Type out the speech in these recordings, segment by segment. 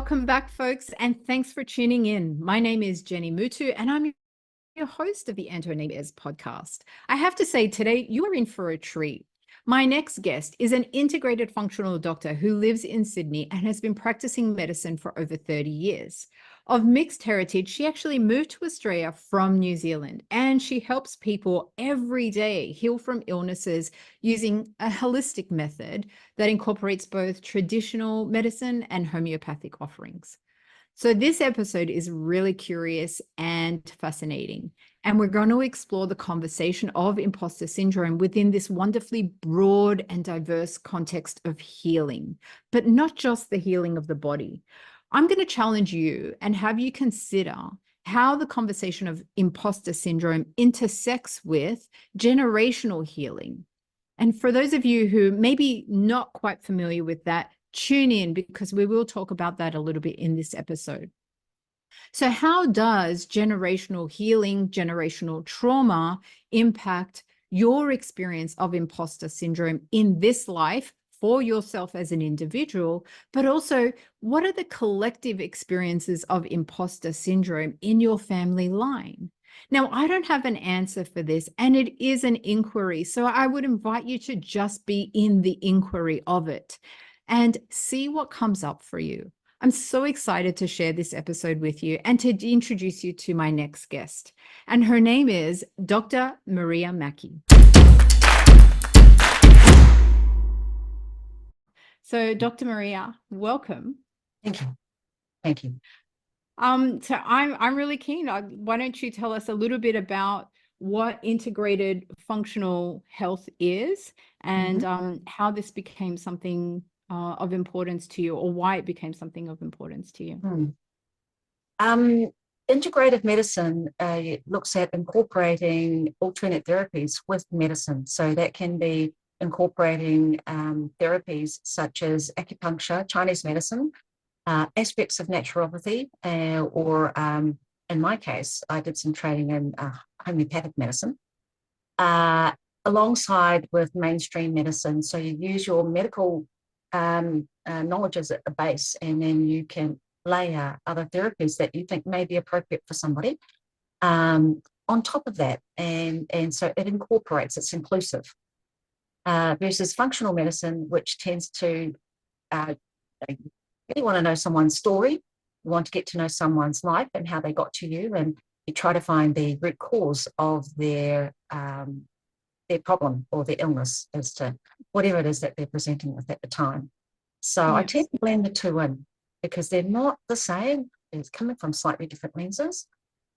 Welcome back, folks, and thanks for tuning in. My name is Jenny Moutou, and I'm your host of the Antoninez podcast. I have to say, today you are in for a treat. My next guest is an integrated functional doctor who lives in Sydney and has been practicing medicine for over 30 years. Of mixed heritage, she actually moved to Australia from New Zealand, and she helps people every day heal from illnesses using a holistic method that incorporates both traditional medicine and homeopathic offerings. So this episode is really curious and fascinating, and we're going to explore the conversation of imposter syndrome within this wonderfully broad and diverse context of healing, but not just the healing of the body. I'm going to challenge you and have you consider how the conversation of imposter syndrome intersects with generational healing. And for those of you who may be not quite familiar with that, tune in because we will talk about that a little bit in this episode. So how does generational healing, generational trauma impact your experience of imposter syndrome in this life for yourself as an individual, but also what are the collective experiences of imposter syndrome in your family line? Now, I don't have an answer for this, and it is an inquiry. So I would invite you to just be in the inquiry of it and see what comes up for you. I'm so excited to share this episode with you and to introduce you to my next guest. And her name is Dr. Maria Mackey. So, Dr. Maria, welcome. Thank you. Thank you. So I'm really keen. Why don't you tell us a little bit about what integrated functional health is and how this became something of importance to you, or why it became something of importance to you? Integrative medicine looks at incorporating alternate therapies with medicine. So that can be incorporating therapies such as acupuncture, Chinese medicine, aspects of naturopathy, or in my case, I did some training in homeopathic medicine, alongside with mainstream medicine. So you use your medical knowledge as a base, and then you can layer other therapies that you think may be appropriate for somebody on top of that. And so it incorporates, it's inclusive. Versus functional medicine, which tends to really want to know someone's story, you want to get to know someone's life and how they got to you, and you try to find the root cause of their problem or their illness as to whatever it is that they're presenting with at the time. So I tend to blend the two in because they're not the same. It's coming from slightly different lenses,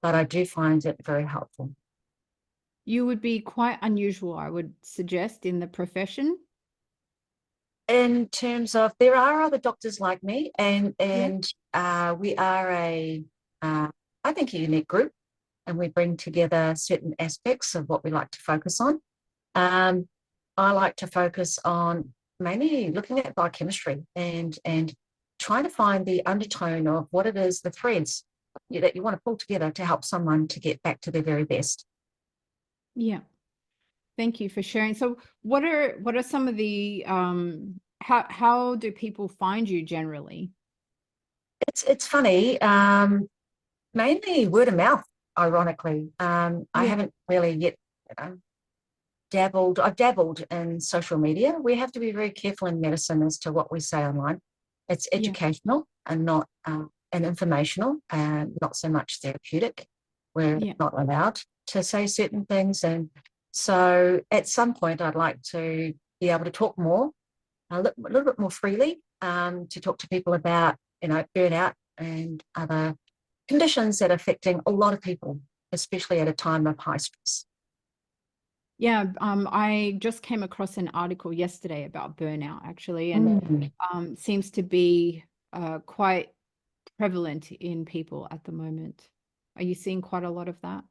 but I do find it very helpful. You would be quite unusual, I would suggest, in the profession. In terms of, there are other doctors like me, and we are I think, a unique group, and we bring together certain aspects of what we like to focus on. I like to focus on mainly looking at biochemistry and trying to find the undertone of what it is, the threads that you want to pull together to help someone to get back to their very best. Yeah. Thank you for sharing. So what are some of the how do people find you generally? It's funny, mainly word of mouth, ironically. I haven't really yet I've dabbled in social media. We have to be very careful in medicine as to what we say online. It's educational and not and informational, and not so much therapeutic. We're not allowed to say certain things, and so at some point I'd like to be able to talk more, a little bit more freely, to talk to people about, burnout and other conditions that are affecting a lot of people, especially at a time of high stress. Yeah, I just came across an article yesterday about burnout, actually, and seems to be quite prevalent in people at the moment. Are you seeing quite a lot of that?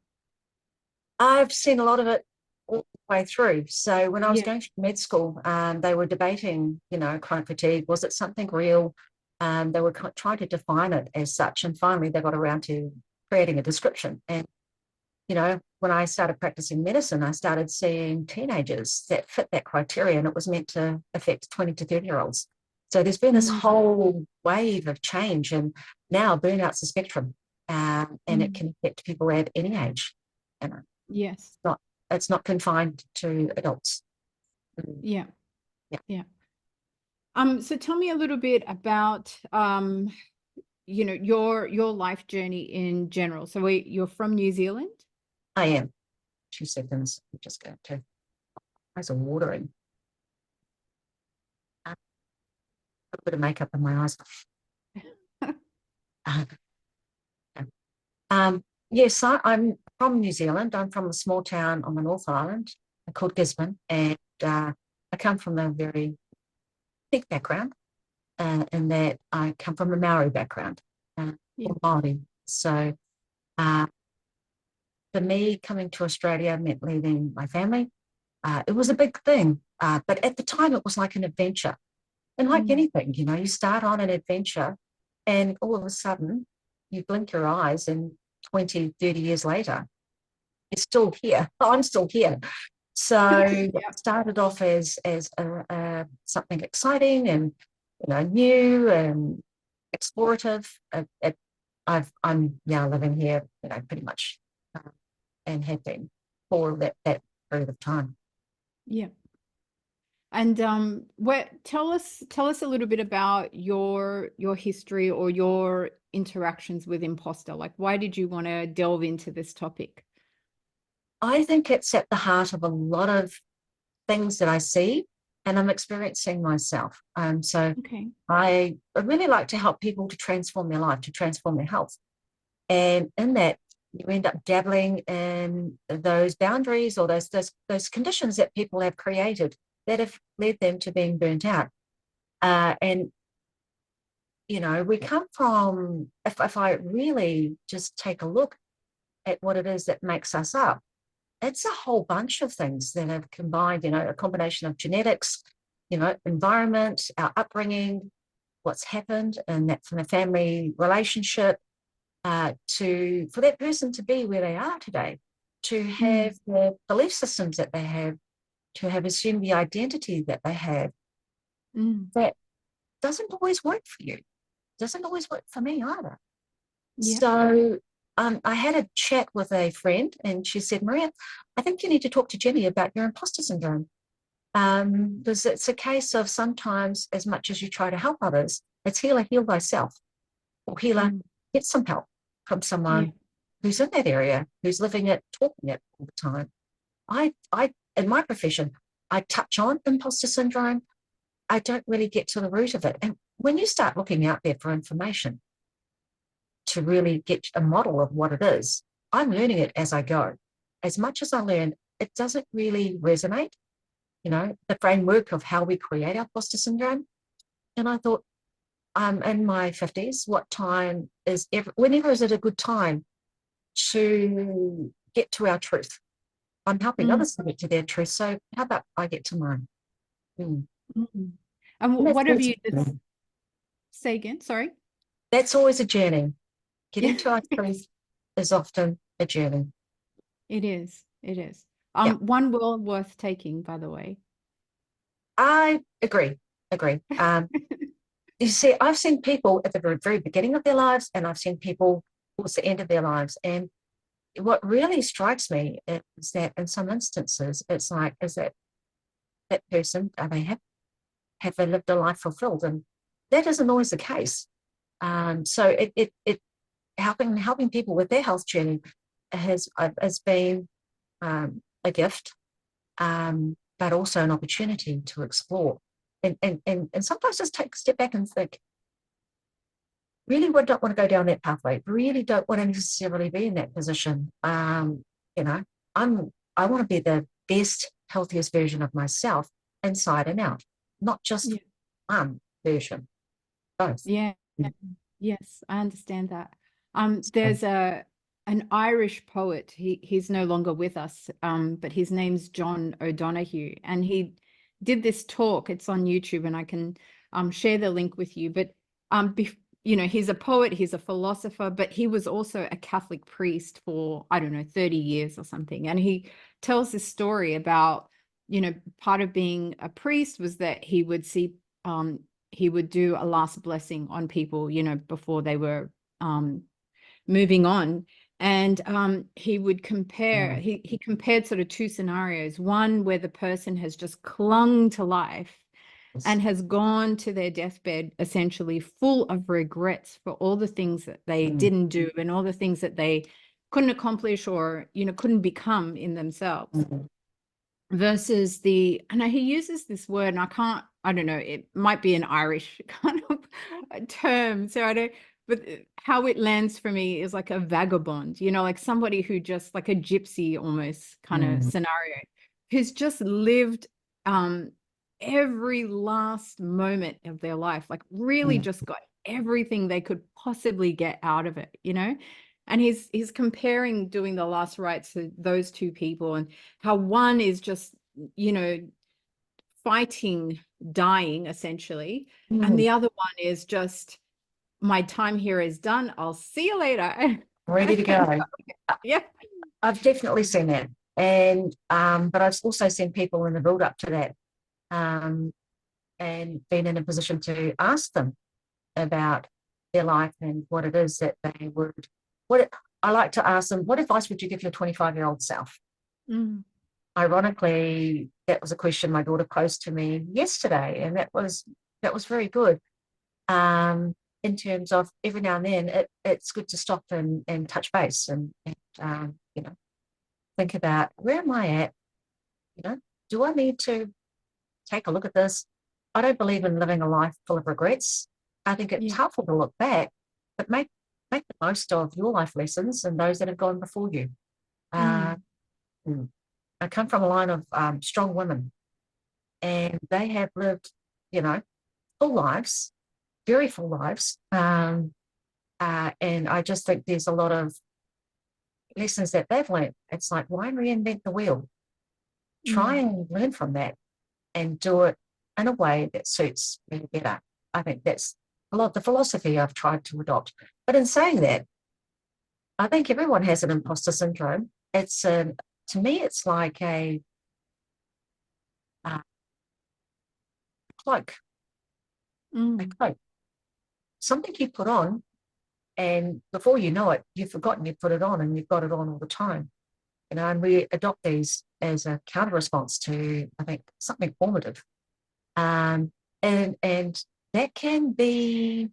I've seen a lot of it all the way through. So when I was going to med school, they were debating, chronic fatigue. Was it something real? They were trying to define it as such, and finally they got around to creating a description. And when I started practicing medicine, I started seeing teenagers that fit that criteria, and it was meant to affect 20 to 30-year-olds. So there's been this whole wave of change, and now burnout's a spectrum, and it can affect people at any age. You know, Yes. it's not confined to adults. Yeah. Yeah. Yeah. So tell me a little bit about you know, your life journey in general. So you're from New Zealand? I am. 2 seconds. I'm just going to. Eyes are watering. A bit of makeup in my eyes. Yes, I'm from New Zealand. I'm from a small town on the North Island called Gisborne, and I come from a very big background, in that I come from a Maori background, or Māori. So for me, coming to Australia meant leaving my family. It was a big thing, but at the time it was like an adventure. And like anything, you know, you start on an adventure and all of a sudden you blink your eyes and 20, 30 years later, you're still here. I'm still here. So it started off as something exciting and, you know, new and explorative. I'm now living here, you know, pretty much, and have been for that period of time. Yeah. And tell us a little bit about your history or your interactions with imposter. Like, why did you want to delve into this topic? I think it's at the heart of a lot of things that I see and I'm experiencing myself. So I really like to help people to transform their life, to transform their health. And in that, you end up dabbling in those boundaries or those conditions that people have created that have led them to being burnt out. And, you know, we come from, if I really just take a look at what it is that makes us up, it's a whole bunch of things that have combined, you know, a combination of genetics, you know, environment, our upbringing, what's happened, and that from a family relationship, for that person to be where they are today, to have the belief systems that they have, to have assumed the identity that they have, that doesn't always work for you. Doesn't always work for me either. Yeah. So I had a chat with a friend and she said, Maria, I think you need to talk to Jenny about your imposter syndrome. Because it's a case of sometimes, as much as you try to help others, it's heal thyself, or healer, get some help from someone who's in that area, who's living it, talking it all the time. I in my profession, I touch on imposter syndrome. I don't really get to the root of it. And when you start looking out there for information to really get a model of what it is, I'm learning it as I go. As much as I learn, it doesn't really resonate, you know, the framework of how we create our imposter syndrome. And I thought, I'm in my 50s. Whenever is it a good time to get to our truth? I'm helping others to get to their truth. So how about I get to mine? And what have you say again? Sorry. That's always a journey. Getting to our truth is often a journey. It is. It is. One well worth taking, by the way. I agree. You see, I've seen people at the very, very beginning of their lives, and I've seen people towards the end of their lives. And what really strikes me is that in some instances, it's like, is that person, are they happy? Have they lived a life fulfilled? And that isn't always the case. So it helping people with their health journey has been a gift, but also an opportunity to explore. And sometimes just take a step back and think, really don't want to go down that pathway, really don't want to necessarily be in that position. You know, I want to be the best, healthiest version of myself inside and out, not just one version, both. Yes, I understand that. There's an Irish poet. He's no longer with us, but his name's John O'Donoghue, and he did this talk. It's on YouTube, and I can share the link with you. But you know, he's a poet, he's a philosopher, but he was also a Catholic priest for, I don't know, 30 years or something. And he tells this story about, you know, part of being a priest was that he would see he would do a last blessing on people, before they were moving on. And he would compare, he compared sort of two scenarios. One where the person has just clung to life and has gone to their deathbed essentially full of regrets for all the things that they didn't do and all the things that they couldn't accomplish or, couldn't become in themselves. Versus and he uses this word, and I don't know, it might be an Irish kind of term. So but how it lands for me is like a vagabond, like somebody who just like a gypsy almost kind of scenario, who's just lived every last moment of their life, like really just got everything they could possibly get out of it, and he's comparing doing the last rites to those two people, and how one is just, fighting, dying essentially, and the other one is just, my time here is done. I'll see you later. Ready to go. Yeah. I've definitely seen that. And but I've also seen people in the build up to that, and been in a position to ask them about their life and what it is that they would, I like to ask them, what advice would you give your 25-year-old self? Ironically, that was a question my daughter posed to me yesterday, and that was very good. In terms of every now and then, it's good to stop and touch base and think about, where am I at? Do I need to take a look at this? I don't believe in living a life full of regrets. I think it's helpful to look back, but make the most of your life lessons and those that have gone before you. I come from a line of strong women, and they have lived, full lives, very full lives. And I just think there's a lot of lessons that they've learned. It's like, why reinvent the wheel? Try and learn from that and do it in a way that suits me better. I think that's a lot of the philosophy I've tried to adopt. But in saying that, I think everyone has an imposter syndrome. It's to me, it's like a cloak, a cloak, something you put on, and before you know it, you've forgotten you put it on, and you've got it on all the time. And we adopt these as a counter response to, I think, something formative. And that can be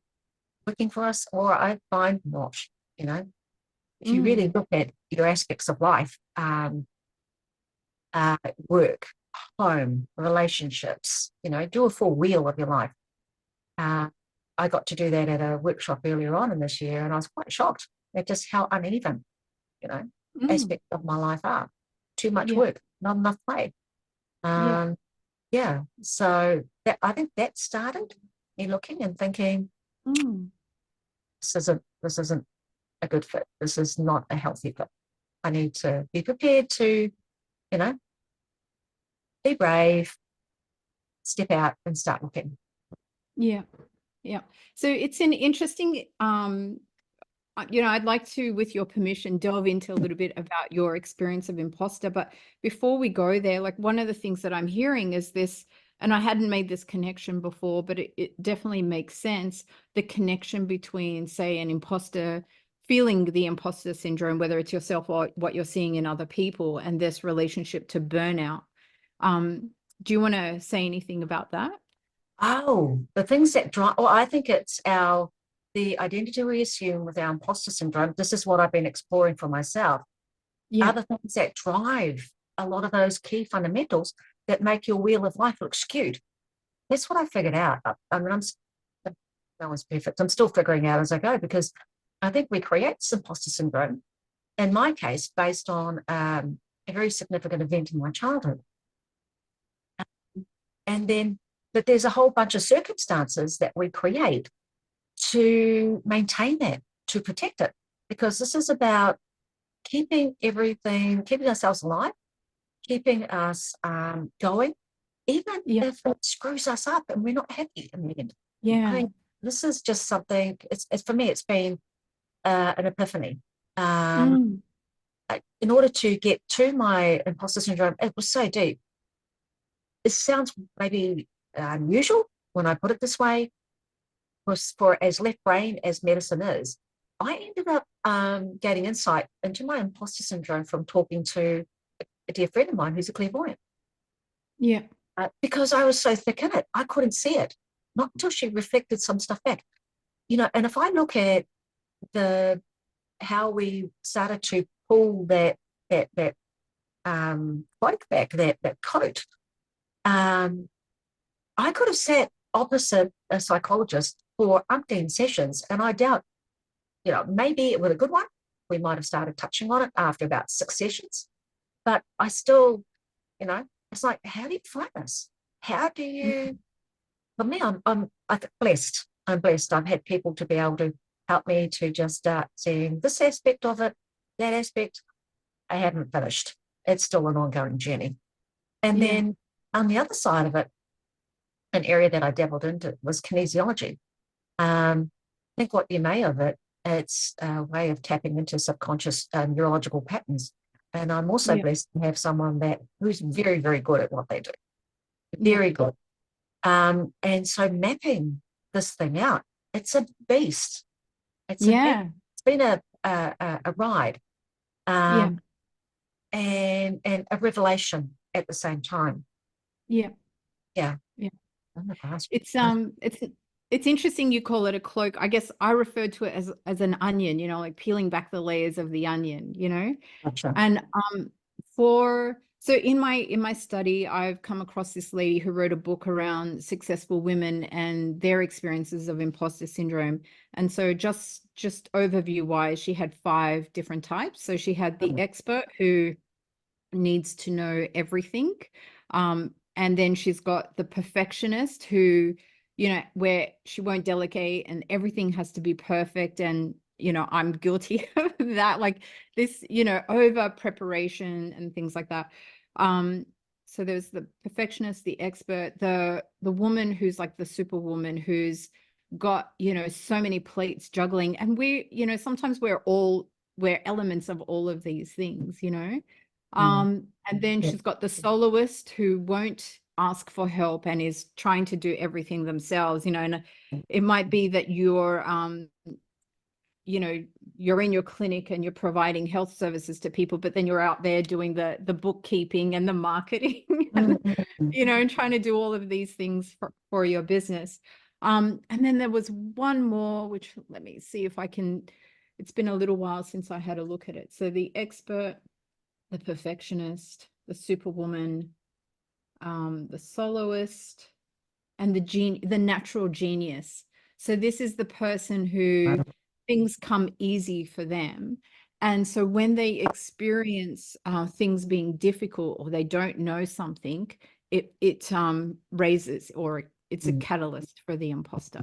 working for us, or I find not. If you really look at your aspects of life, work, home, relationships, do a full wheel of your life. I got to do that at a workshop earlier on in this year, and I was quite shocked at just how uneven, aspects of my life are. Too much work, not enough play. So I think that started me looking and thinking, this isn't a good fit. This is not a healthy fit. I need to be prepared to, be brave, step out and start looking. Yeah. So it's an interesting, I'd like to, with your permission, delve into a little bit about your experience of imposter. But before we go there, like, one of the things that I'm hearing is this, and I hadn't made this connection before, but it definitely makes sense. The connection between, say, an imposter, feeling the imposter syndrome, whether it's yourself or what you're seeing in other people, and this relationship to burnout. Do you want to say anything about that? Oh, the things that drive, well, I think it's the identity we assume with our imposter syndrome. This is what I've been exploring for myself. Are the things that drive a lot of those key fundamentals that make your wheel of life look skewed. That's what I figured out. I mean, no one's perfect. I'm still figuring out as I go, because I think we create this imposter syndrome, in my case, based on a very significant event in my childhood. And then, but there's a whole bunch of circumstances that we create to maintain that, to protect it, because this is about keeping ourselves alive, keeping us going, even if it screws us up and we're not happy in the end. I mean, this is just something, it's for me, it's been an epiphany. In order to get to my imposter syndrome, it was so deep. It sounds maybe unusual, when I put it this way, was for as left brain as medicine is, I ended up gaining insight into my imposter syndrome from talking to a dear friend of mine who's a clairvoyant. Yeah. Because I was so thick in it, I couldn't see it, not until she reflected some stuff back. And if I look at how we started to pull that cloak back, that coat, I could have sat opposite a psychologist for umpteen sessions, and I doubt, maybe with a good one, we might have started touching on it after about 6 sessions. But I still, it's like, how do you find this? How do you? For me, I'm blessed. I'm blessed. I've had people to be able to help me to just start seeing this aspect of it, that aspect. I haven't finished. It's still an ongoing journey. And then on the other side of it, an area that I dabbled into was kinesiology. I think what you may of it, it's a way of tapping into subconscious neurological patterns. And I'm also blessed to have someone who's very, very good at what they do. Very good. And so mapping this thing out, it's a beast. It's been a ride. And a revelation at the same time. Yeah. It's interesting you call it a cloak. I guess I refer to it as an onion, like peeling back the layers of the onion, Gotcha. And so in my study, I've come across this lady who wrote a book around successful women and their experiences of imposter syndrome. And so just overview wise, she had 5 different types. So she had the expert who needs to know everything. And then she's got the perfectionist who, where she won't delegate and everything has to be perfect. And, I'm guilty of that, like this, over preparation and things like that. So there's the perfectionist, the expert, the woman who's like the superwoman who's got, so many plates juggling. And sometimes we're elements of all of these things, and then she's got the soloist who won't ask for help and is trying to do everything themselves, and it might be that you're in your clinic and you're providing health services to people, but then you're out there doing the bookkeeping and the marketing and, and trying to do all of these things for your business. And then there was one more, which let me see if I can, it's been a little while since I had a look at it. So the expert, the perfectionist, the superwoman, the soloist, and the natural genius. So this is the person who things come easy for them. And so when they experience things being difficult or they don't know something, it raises, or it's a catalyst for the imposter,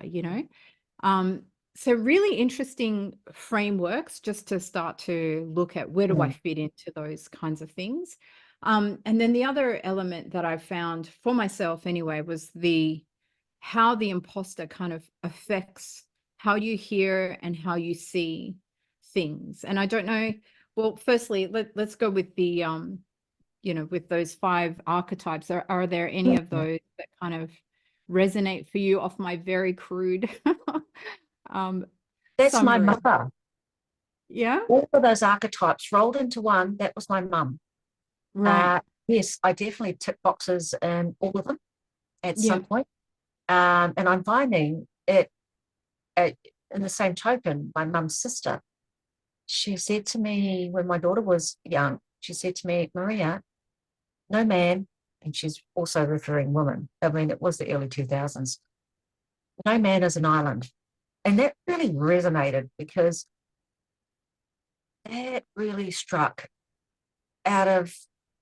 So really interesting frameworks just to start to look at where do I fit into those kinds of things. And then the other element that I found for myself anyway was how the imposter kind of affects how you hear and how you see things. And I don't know, well, firstly, let's go with the, with those 5 archetypes. Are there any of those that kind of resonate for you off my very crude That's summary? my mother. Yeah. All of those archetypes rolled into one. That was my mum. Right. Yes, I definitely tick boxes in all of them at some point. And I'm finding it, in the same token, my mum's sister, she said to me when my daughter was young, she said to me, Maria, no man, and she's also referring women, I mean, it was the early 2000s, no man is an island. And that really resonated because that really struck. Out of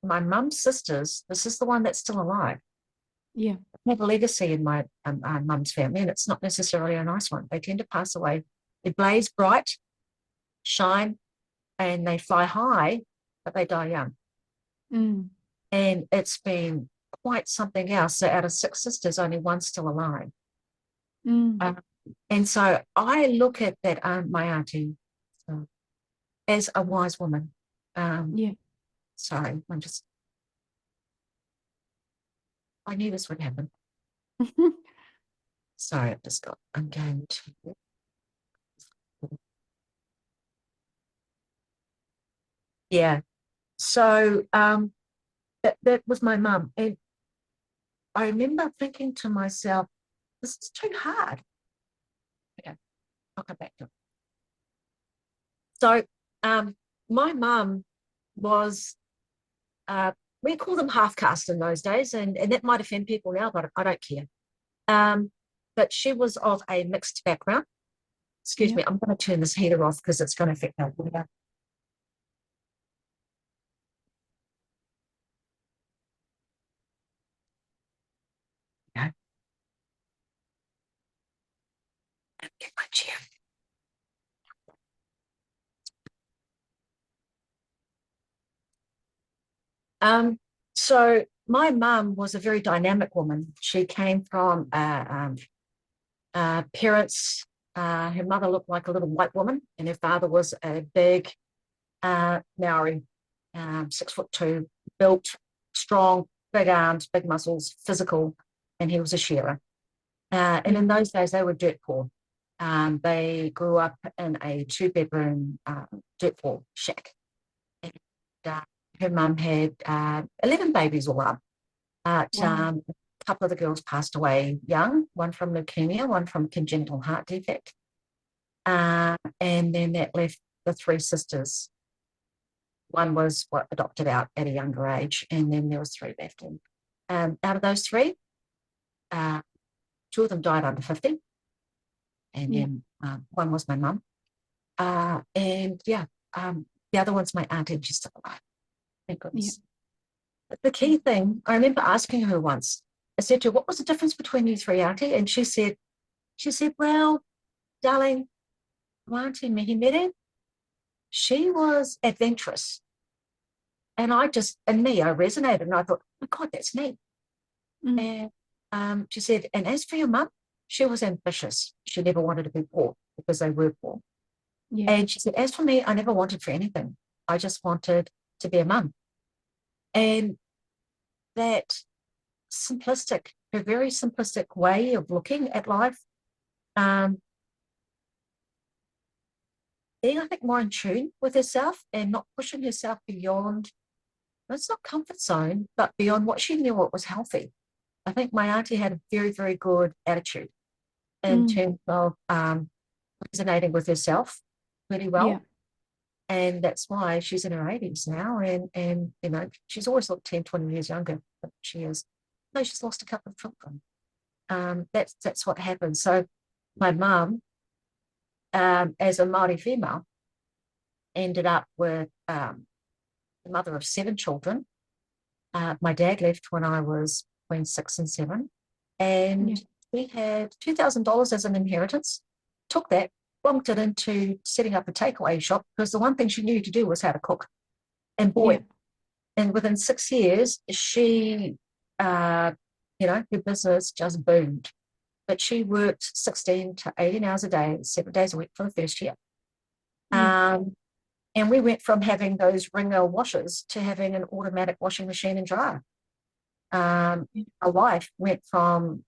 my mum's sisters, this is the one that's still alive. Yeah. I have a legacy in my mum's family, and it's not necessarily a nice one. They tend to pass away. They blaze bright, shine, and they fly high, but they die young. And it's been quite something else. So out of 6 sisters, only one's still alive. And so I look at that my auntie as a wise woman. Sorry, I knew this would happen. Sorry, I'm going to. Yeah. So that was my mum. And I remember thinking to myself, this is too hard. Okay, I'll come back to it. So my mum was, we call them half caste in those days, and that might offend people now, but I don't care. But she was of a mixed background. Excuse me, I'm going to turn this heater off because it's going to affect our water. Okay. Get my chair. So my mum was a very dynamic woman. She came from parents. Her mother looked like a little white woman, and her father was a big Maori, 6'2", built, strong, big arms, big muscles, physical, and he was a shearer. And in those days, they were dirt poor. They grew up in a 2-bedroom dirt poor shack. And her mum had 11 babies all up. A couple of the girls passed away young, one from leukemia, one from congenital heart defect. And then that left the 3 sisters. One was adopted out at a younger age, and then there was 3 left. And out of those 3, 2 of them died under 50. And then one was my mum. The other one's my auntie, she's still alive. Thank goodness. But the key thing, I remember asking her once, I said to her, what was the difference between you 3, auntie? And she said, well, darling, my auntie Mehimere, she was adventurous. And I resonated, and I thought, oh God, that's me. And she said, and as for your mum, she was ambitious. She never wanted to be poor because they were poor. And she said, as for me, I never wanted for anything. I just wanted to be a mum. And that her very simplistic way of looking at life, being, I think, more in tune with herself and not pushing herself beyond, it's not comfort zone, but beyond what she knew what was healthy. I think my auntie had a very, very good attitude in terms of resonating with herself really well. And that's why she's in her 80s now. And you know, she's always looked 10, 20 years younger than she is. No, she's lost a couple of children. That's what happens. So my mum, as a Māori female, ended up with the mother of 7 children. My dad left when I was between 6 and 7. And we had $2,000 as an inheritance. Took that, bumped it into setting up a takeaway shop, because the one thing she knew to do was how to cook. And boy, and within 6 years, she, her business just boomed. But she worked 16 to 18 hours a day, 7 days a week for the first year. And we went from having those Ringer washers to having an automatic washing machine and dryer. Our life went from,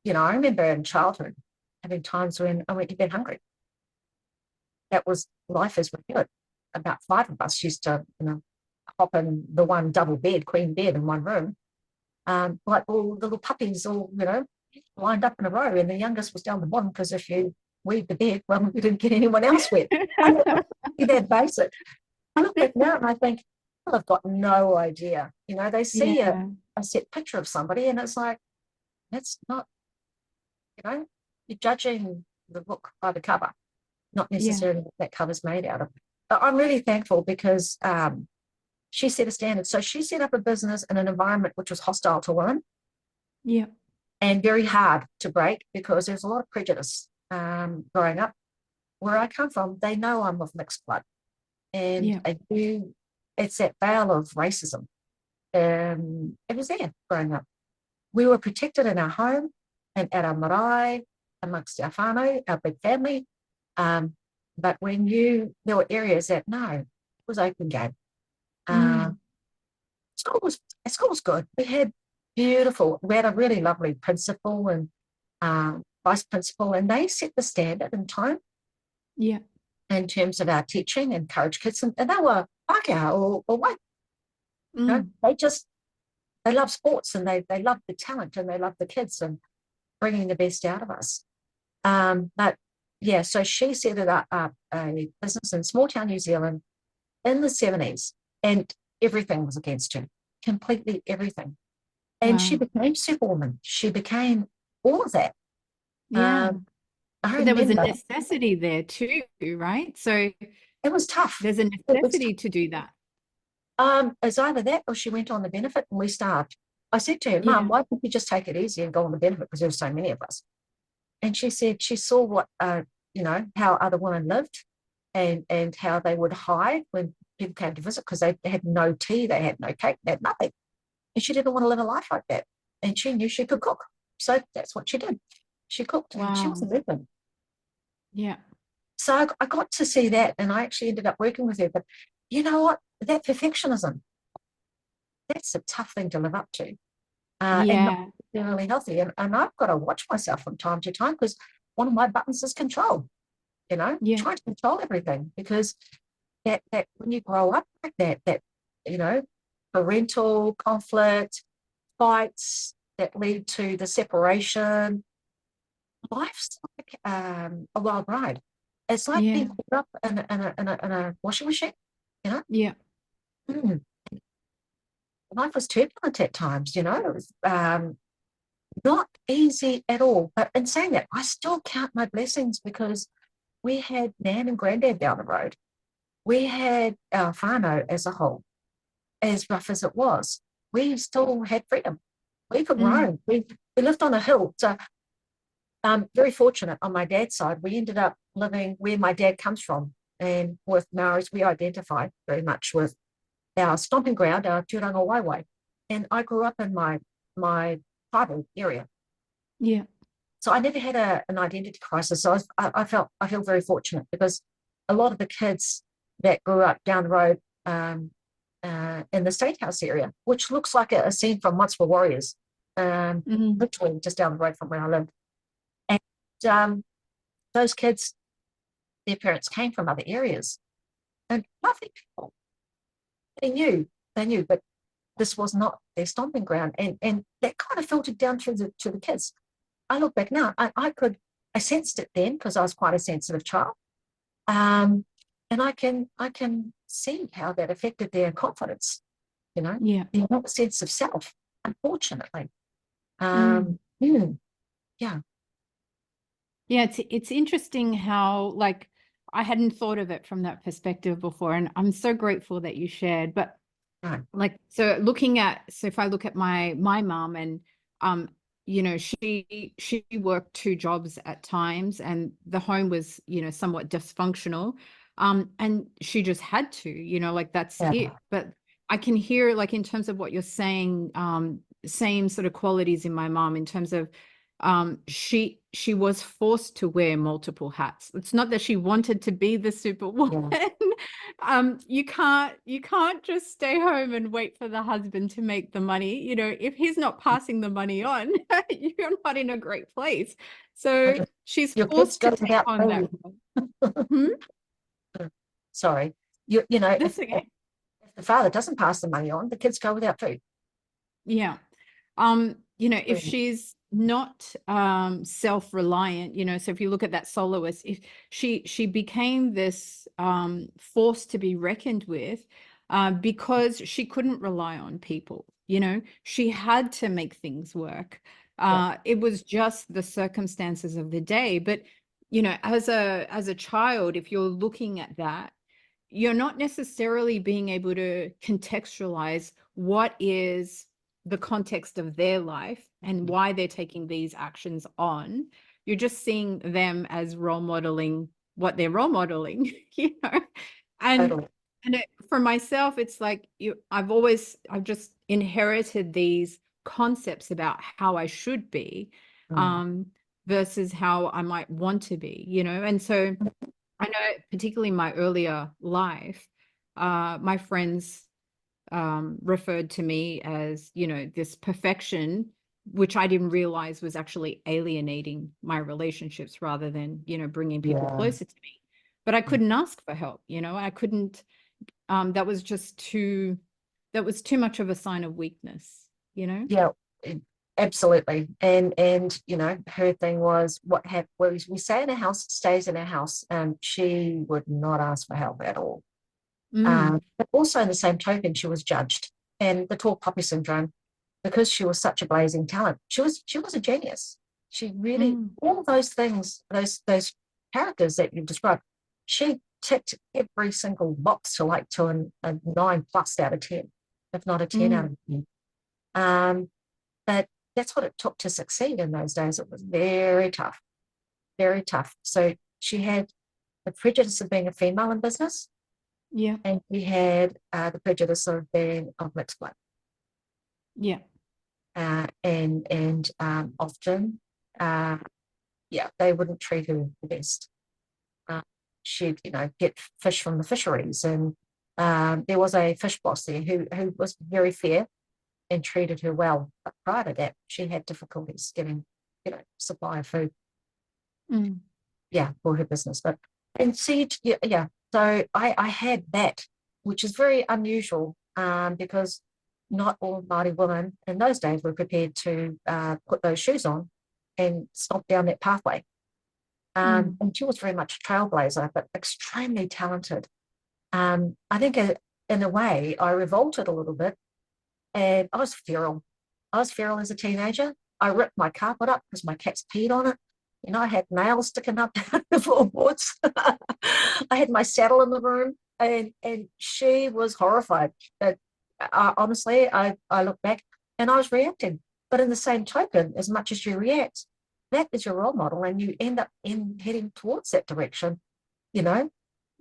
I remember in childhood having times when I went to bed hungry. That was life as we knew it. About 5 of us used to, hop in the one double bed, queen bed in one room, like all the little puppies all, lined up in a row, and the youngest was down the bottom, because if you weed the bed, well, you didn't get anyone else wet. That basic. I look back now and I think, people have got no idea. They see a set picture of somebody, and it's like, that's not, you're judging the book by the cover, not necessarily what that cover's made out of. But I'm really thankful because she set a standard. So she set up a business in an environment which was hostile to women. And very hard to break, because there's a lot of prejudice growing up. Where I come from, they know I'm of mixed blood. And it's that veil of racism. It was there growing up. We were protected in our home and at our marae, amongst our whānau, our big family. But there were areas that, no, it was open game. School was good. We had a really lovely principal, and vice principal, and they set the standard in time Yeah. in terms of our teaching, encourage kids, and they were Pākehā or white. They love sports, and they love the talent, and they love the kids and bringing the best out of us. But yeah, so she set it up a business in small town New Zealand in the 70s, and everything was against her, completely everything. And she became Superwoman. She became all of that. Yeah. I But there was a remember necessity there too, right? So it was tough. there's a It was necessity to do that. It's either that or she went on the benefit and we starved. I said to her, Yeah. Mum, why don't you just take it easy and go on the benefit, because there were so many of us? And she said she saw what, how other women lived, and how they would hide when people came to visit, because they had no tea, they had no cake, they had nothing. And she didn't want to live a life like that. And she knew she could cook. So that's what she did. She cooked. Wow. She was a vegan. Yeah. So I got to see that, and I actually ended up working with her. But you know what? That perfectionism, that's a tough thing to live up to. And not necessarily healthy. And I've got to watch myself from time to time, because one of my buttons is control, trying to control everything, because that when you grow up like that, parental conflict, fights that lead to the separation, life's like a wild ride. It's like being caught up in a washing machine, Yeah. Life was turbulent at times, it was not easy at all. But in saying that, I still count my blessings, because we had Nan and Granddad down the road. We had our whānau as a whole, as rough as it was. We still had freedom. We could roam. We lived on a hill. So I'm very fortunate on my dad's side. We ended up living where my dad comes from. And with Maoris, we identify very much with our stomping ground, our Turanga Waiwai. And I grew up in my tribal area. Yeah. So I never had an identity crisis. So I feel very fortunate, because a lot of the kids that grew up down the road in the State House area, which looks like a scene from Once Were Warriors, literally just down the road from where I live. And those kids, their parents came from other areas, and lovely people. They knew, but this was not their stomping ground, and that kind of filtered down to the kids. I look back now, I sensed it then, because I was quite a sensitive child, and I can see how that affected their confidence, their sense of self. Unfortunately, yeah. Yeah, it's interesting how, like, I hadn't thought of it from that perspective before, and I'm so grateful that you shared. But like, so if I look at my mom, and she worked two jobs at times, and the home was somewhat dysfunctional, and she just had to, like, that's it. But I can hear, like, in terms of what you're saying, same sort of qualities in my mom, in terms of she was forced to wear multiple hats. It's not that she wanted to be the superwoman. You can't just stay home and wait for the husband to make the money. If he's not passing the money on, you're not in a great place. So she's forced to take on that. Sorry, if the father doesn't pass the money on, the kids go without food. Yeah. If she's not self-reliant, so if you look at that soloist, if she became this force to be reckoned with, because she couldn't rely on people. She had to make things work. It was just the circumstances of the day. But as a child, if you're looking at that, you're not necessarily being able to contextualize what is the context of their life and why they're taking these actions on. You're just seeing them as role modeling what they're role modeling, and for myself, it's like I've just inherited these concepts about how I should be, versus how I might want to be, and so I know, particularly in my earlier life, my friends referred to me as, this perfection which I didn't realize was actually alienating my relationships rather than, bringing people Yeah. closer to me. But I couldn't ask for help, I couldn't, that was too much of a sign of weakness, Yeah, absolutely. And her thing was what happened. We stay in a house, stays in a house, and she would not ask for help at all. Mm, But also in the same token, she was judged, and the tall poppy syndrome, because she was such a blazing talent. She was a genius. She really, mm, all those things, those characters that you described, she ticked every single box to a 9+ out of 10, if not a 10 out mm, of 10. Um, but that's what it took to succeed in those days. It was very tough, very tough. So she had the prejudice of being a female in business, yeah, and she had the prejudice of being of mixed blood. yeah, And often, uh, yeah, they wouldn't treat her the best. Uh, she'd, get fish from the fisheries, and there was a fish boss there who was very fair and treated her well. But prior to that, she had difficulties getting, supply of food, mm, yeah, for her business. But and see, yeah, yeah. So I had that, which is very unusual, because not all Māori women in those days were prepared to put those shoes on and stomp down that pathway. mm, And she was very much a trailblazer, but extremely talented. I think in a way I revolted a little bit, and I was feral. I was feral as a teenager. I ripped my carpet up because my cats peed on it. I had nails sticking up the floorboards. I had my saddle in the room, and she was horrified. Honestly, I look back and I was reacting. But in the same token, as much as you react, that is your role model, and you end up heading towards that direction, you know,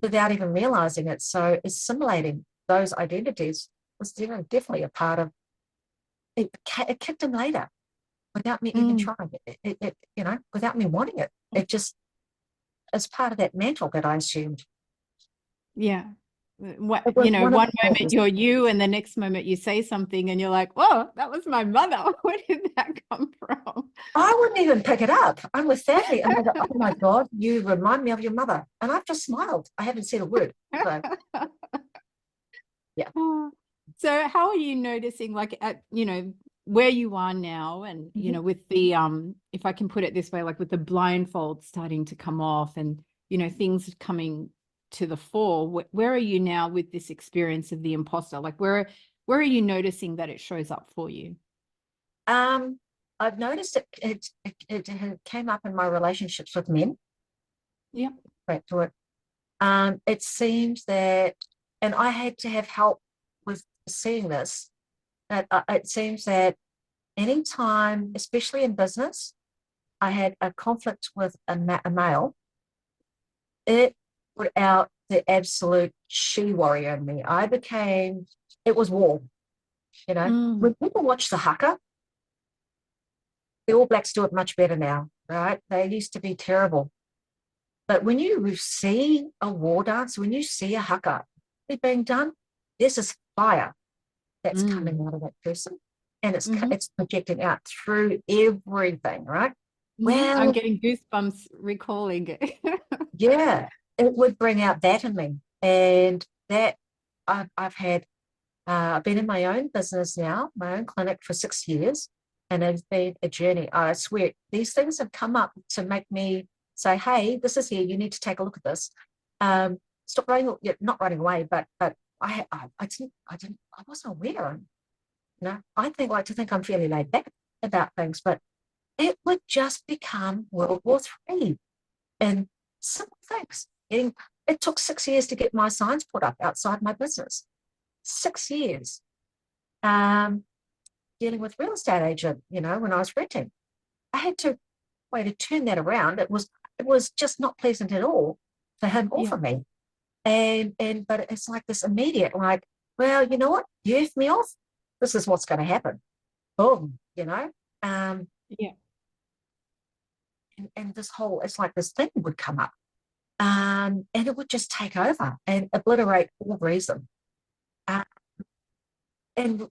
without even realizing it. So assimilating those identities was definitely a part of it. It kicked in later without me even mm, trying it, without me wanting it. It just as part of that mantle that I assumed. yeah. It was one of One the moment causes. you're you, and the next moment you say something, and you're like, "Oh, that was my mother. Where did that come from?" I wouldn't even pick it up. I'm with family and they go, "Oh my God, you remind me of your mother." And I've just smiled. I haven't said a word. So yeah. Oh. So how are you noticing, like, at, where you are now, and, Mhm. with the, if I can put it this way, like with the blindfold starting to come off, and, things coming to the fore, where are you now with this experience of the imposter? Like, where are you noticing that it shows up for you? Um, I've noticed it came up in my relationships with men. Yeah. Back to it. It seems that, and I had to have help with seeing this, that it seems that anytime, especially in business, I had a conflict with a male, it put out the absolute she warrior in me. It was war. Mm, When people watch the haka, the All Blacks do it much better now, right? They used to be terrible. But when you see a war dance, when you see a haka being done, this is fire that's mm, coming out of that person, and mm-hmm, it's projecting out through everything, right? mm-hmm. I'm Well, getting goosebumps recalling it. yeah, it would bring out that in me, and that I've been in my own business now, my own clinic for 6 years, and it's been a journey. I swear these things have come up to make me say, "Hey, this is here. You need to take a look at this." Stop running, yeah, not running away, but I wasn't aware. I like to think I'm fairly laid back about things, but it would just become World War III and simple things. It took 6 years to get my signs put up outside my business. 6 years. Um, Dealing with real estate agent, when I was renting. I had to way to turn that around. It was just not pleasant at all for him or Yeah. for me. But it's like this immediate, like, well, you know what? You F me off. This is what's going to happen. Boom. Um, Yeah. and this whole, it's like this thing would come up. And it would just take over and obliterate all reason. Uh, and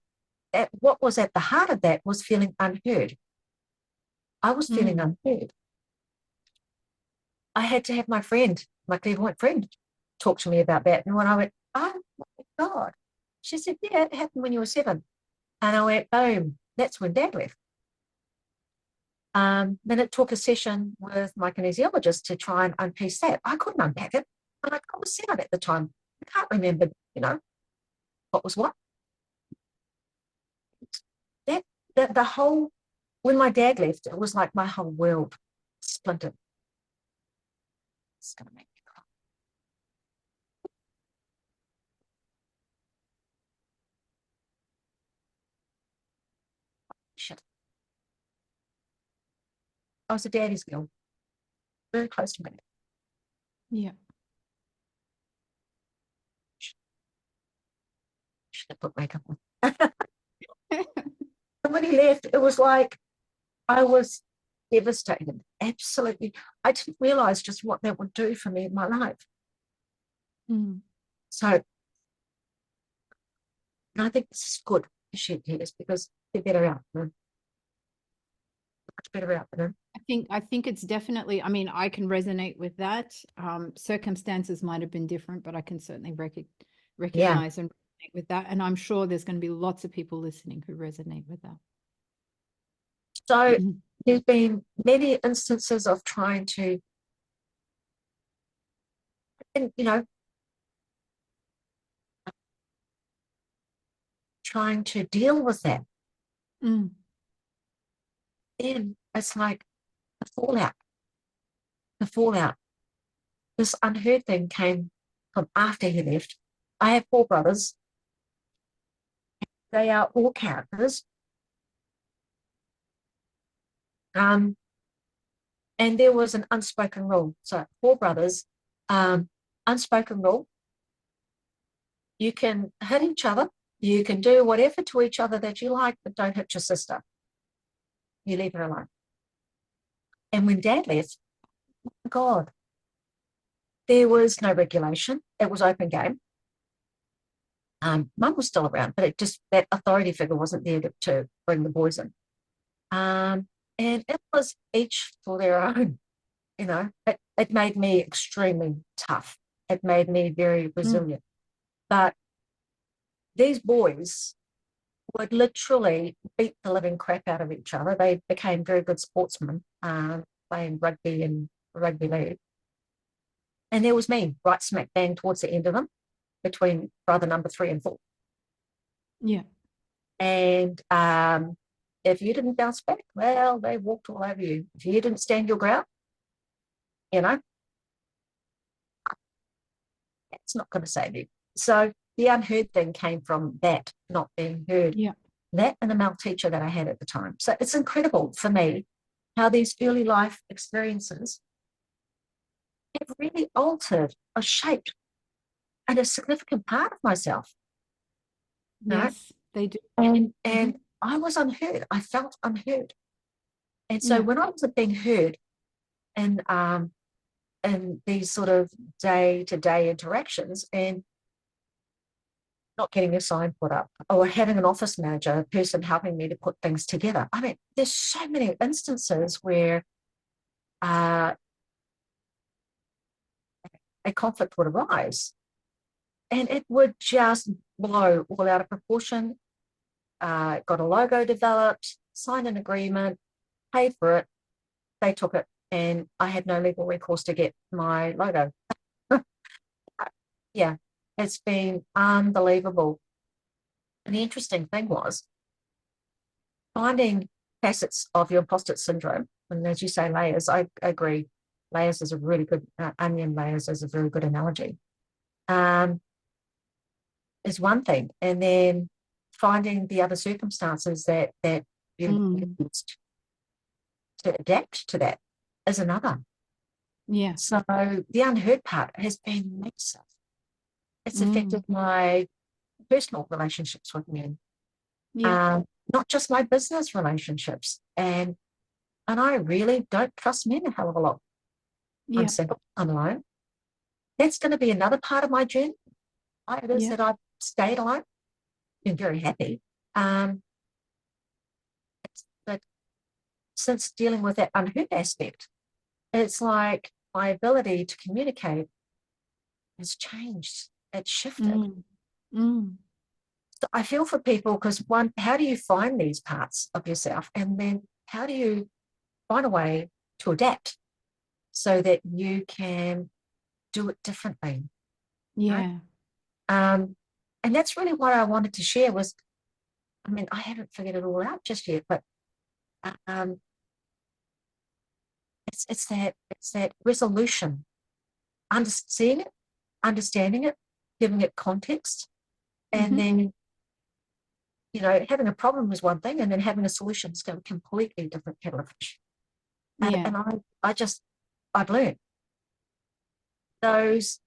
what was at the heart of that was feeling unheard. I was feeling unheard. I had to have my clairvoyant friend, talk to me about that. And when I went, oh my God, she said, yeah, it happened when you were 7. And I went, boom, that's when Dad left. Then it took a session with my kinesiologist to try and unpiece that. I couldn't unpack it. I was 7 at the time. I can't remember, what was what. The whole, when my dad left, it was like my whole world splintered. It's going to make me cry. Shit. I was a daddy's girl, very close to me. Yeah. Should have put makeup on. And when he left, it was like I was devastated. Absolutely. I didn't realize just what that would do for me in my life. So, and I think this is good to shed tears because they're better out than much better out than them. I think it's definitely, I mean, I can resonate with that. Circumstances might have been different, but I can certainly recognize and resonate with that. And I'm sure there's going to be lots of people listening who resonate with that. So there's been many instances of trying to, and trying to deal with that. And it's like the fallout. This unheard thing came from after he left. I have 4 brothers. They are all characters. And there was an unspoken rule. So 4 brothers, unspoken rule. You can hit each other. You can do whatever to each other that you like, but don't hit your sister. You leave her alone. And when Dad left, oh my God, there was no regulation. It was open game. Mum was still around, but that authority figure wasn't there to bring the boys in. And it was each for their own. It made me extremely tough. It made me very resilient. But these boys would literally beat the living crap out of each other. They became very good sportsmen, playing rugby and rugby league. And there was me, right smack bang towards the end of them, between brother number 3 and 4. Yeah. And if you didn't bounce back, well, they walked all over you. If you didn't stand your ground, it's not going to save you. So the unheard thing came from that not being heard. Yeah. That and the male teacher that I had at the time. So it's incredible for me how these early life experiences have really altered or shaped and a significant part of myself. Yes, they do. And I was unheard. I felt unheard. And so when I wasn't being heard in these sort of day-to-day interactions and not getting a sign put up or having an office manager, a person helping me to put things together. I mean, there's so many instances where a conflict would arise and it would just blow all out of proportion. Got a logo developed, signed an agreement, paid for it. They took it and I had no legal recourse to get my logo. Yeah, it's been unbelievable. And the interesting thing was finding facets of your imposter syndrome. And as you say, layers, I agree. Layers is a really good, onion layers is a very good analogy. Is one thing. And then finding the other circumstances that you used to adapt to that is another. Yeah. So the unheard part has been massive. It's affected my personal relationships with men. Yeah. Not just my business relationships. And I really don't trust men a hell of a lot. Yeah. I'm single, I'm alone. That's going to be another part of my journey. Why it is that I've stayed alone, been very happy. But since dealing with that unheard aspect, it's like my ability to communicate has changed. It's shifted. So I feel for people because one, how do you find these parts of yourself? And then how do you find a way to adapt so that you can do it differently? Yeah. Right? And that's really what I wanted to share was, I mean, I haven't figured it all out just yet, but it's that resolution, seeing it, understanding it, giving it context, and then having a problem is one thing, and then having a solution is a completely different kettle of fish. And I've learned those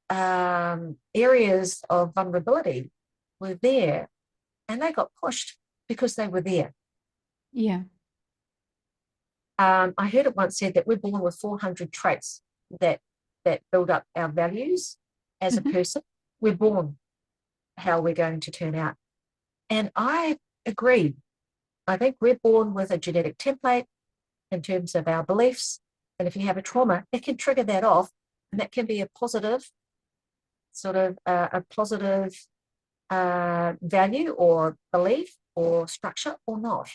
areas of vulnerability were there, and they got pushed because they were there. Yeah. I heard it once said that we're born with 400 traits that build up our values as a person. We're born how we're going to turn out. And I agree. I think we're born with a genetic template in terms of our beliefs. And if you have a trauma, it can trigger that off. And that can be a positive, sort of a positive value or belief or structure or not.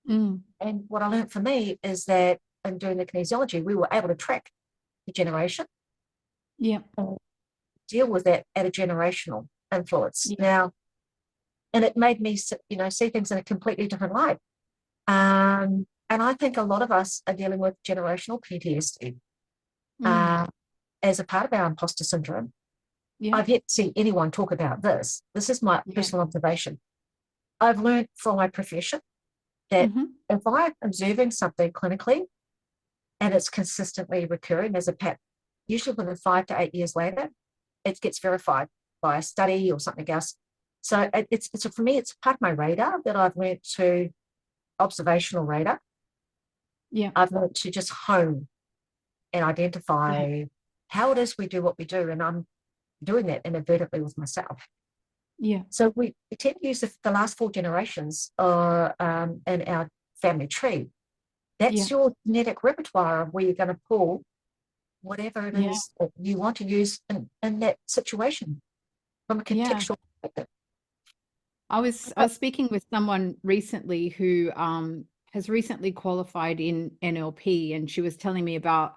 And what I learned for me is that in doing the kinesiology, we were able to track the generation. Yeah. And deal with that at a generational influence. Now, and it made me, see things in a completely different light. And I think a lot of us are dealing with generational PTSD as a part of our imposter syndrome. Yeah. I've yet to see anyone talk about this. This is my personal observation. I've learned from my profession that if I'm observing something clinically and it's consistently recurring as a pattern, usually within 5 to 8 years later, it gets verified by a study or something else. So it's for me, it's part of my radar that I've learned to, observational radar. Yeah. I've learned to just hone and identify how it is we do what we do. And I'm doing that inadvertently with myself. Yeah. So we tend to use the last 4 generations in our family tree. That's your genetic repertoire of where you're going to pull whatever it is that you want to use in that situation from a contextual perspective. I was speaking with someone recently who has recently qualified in NLP, and she was telling me about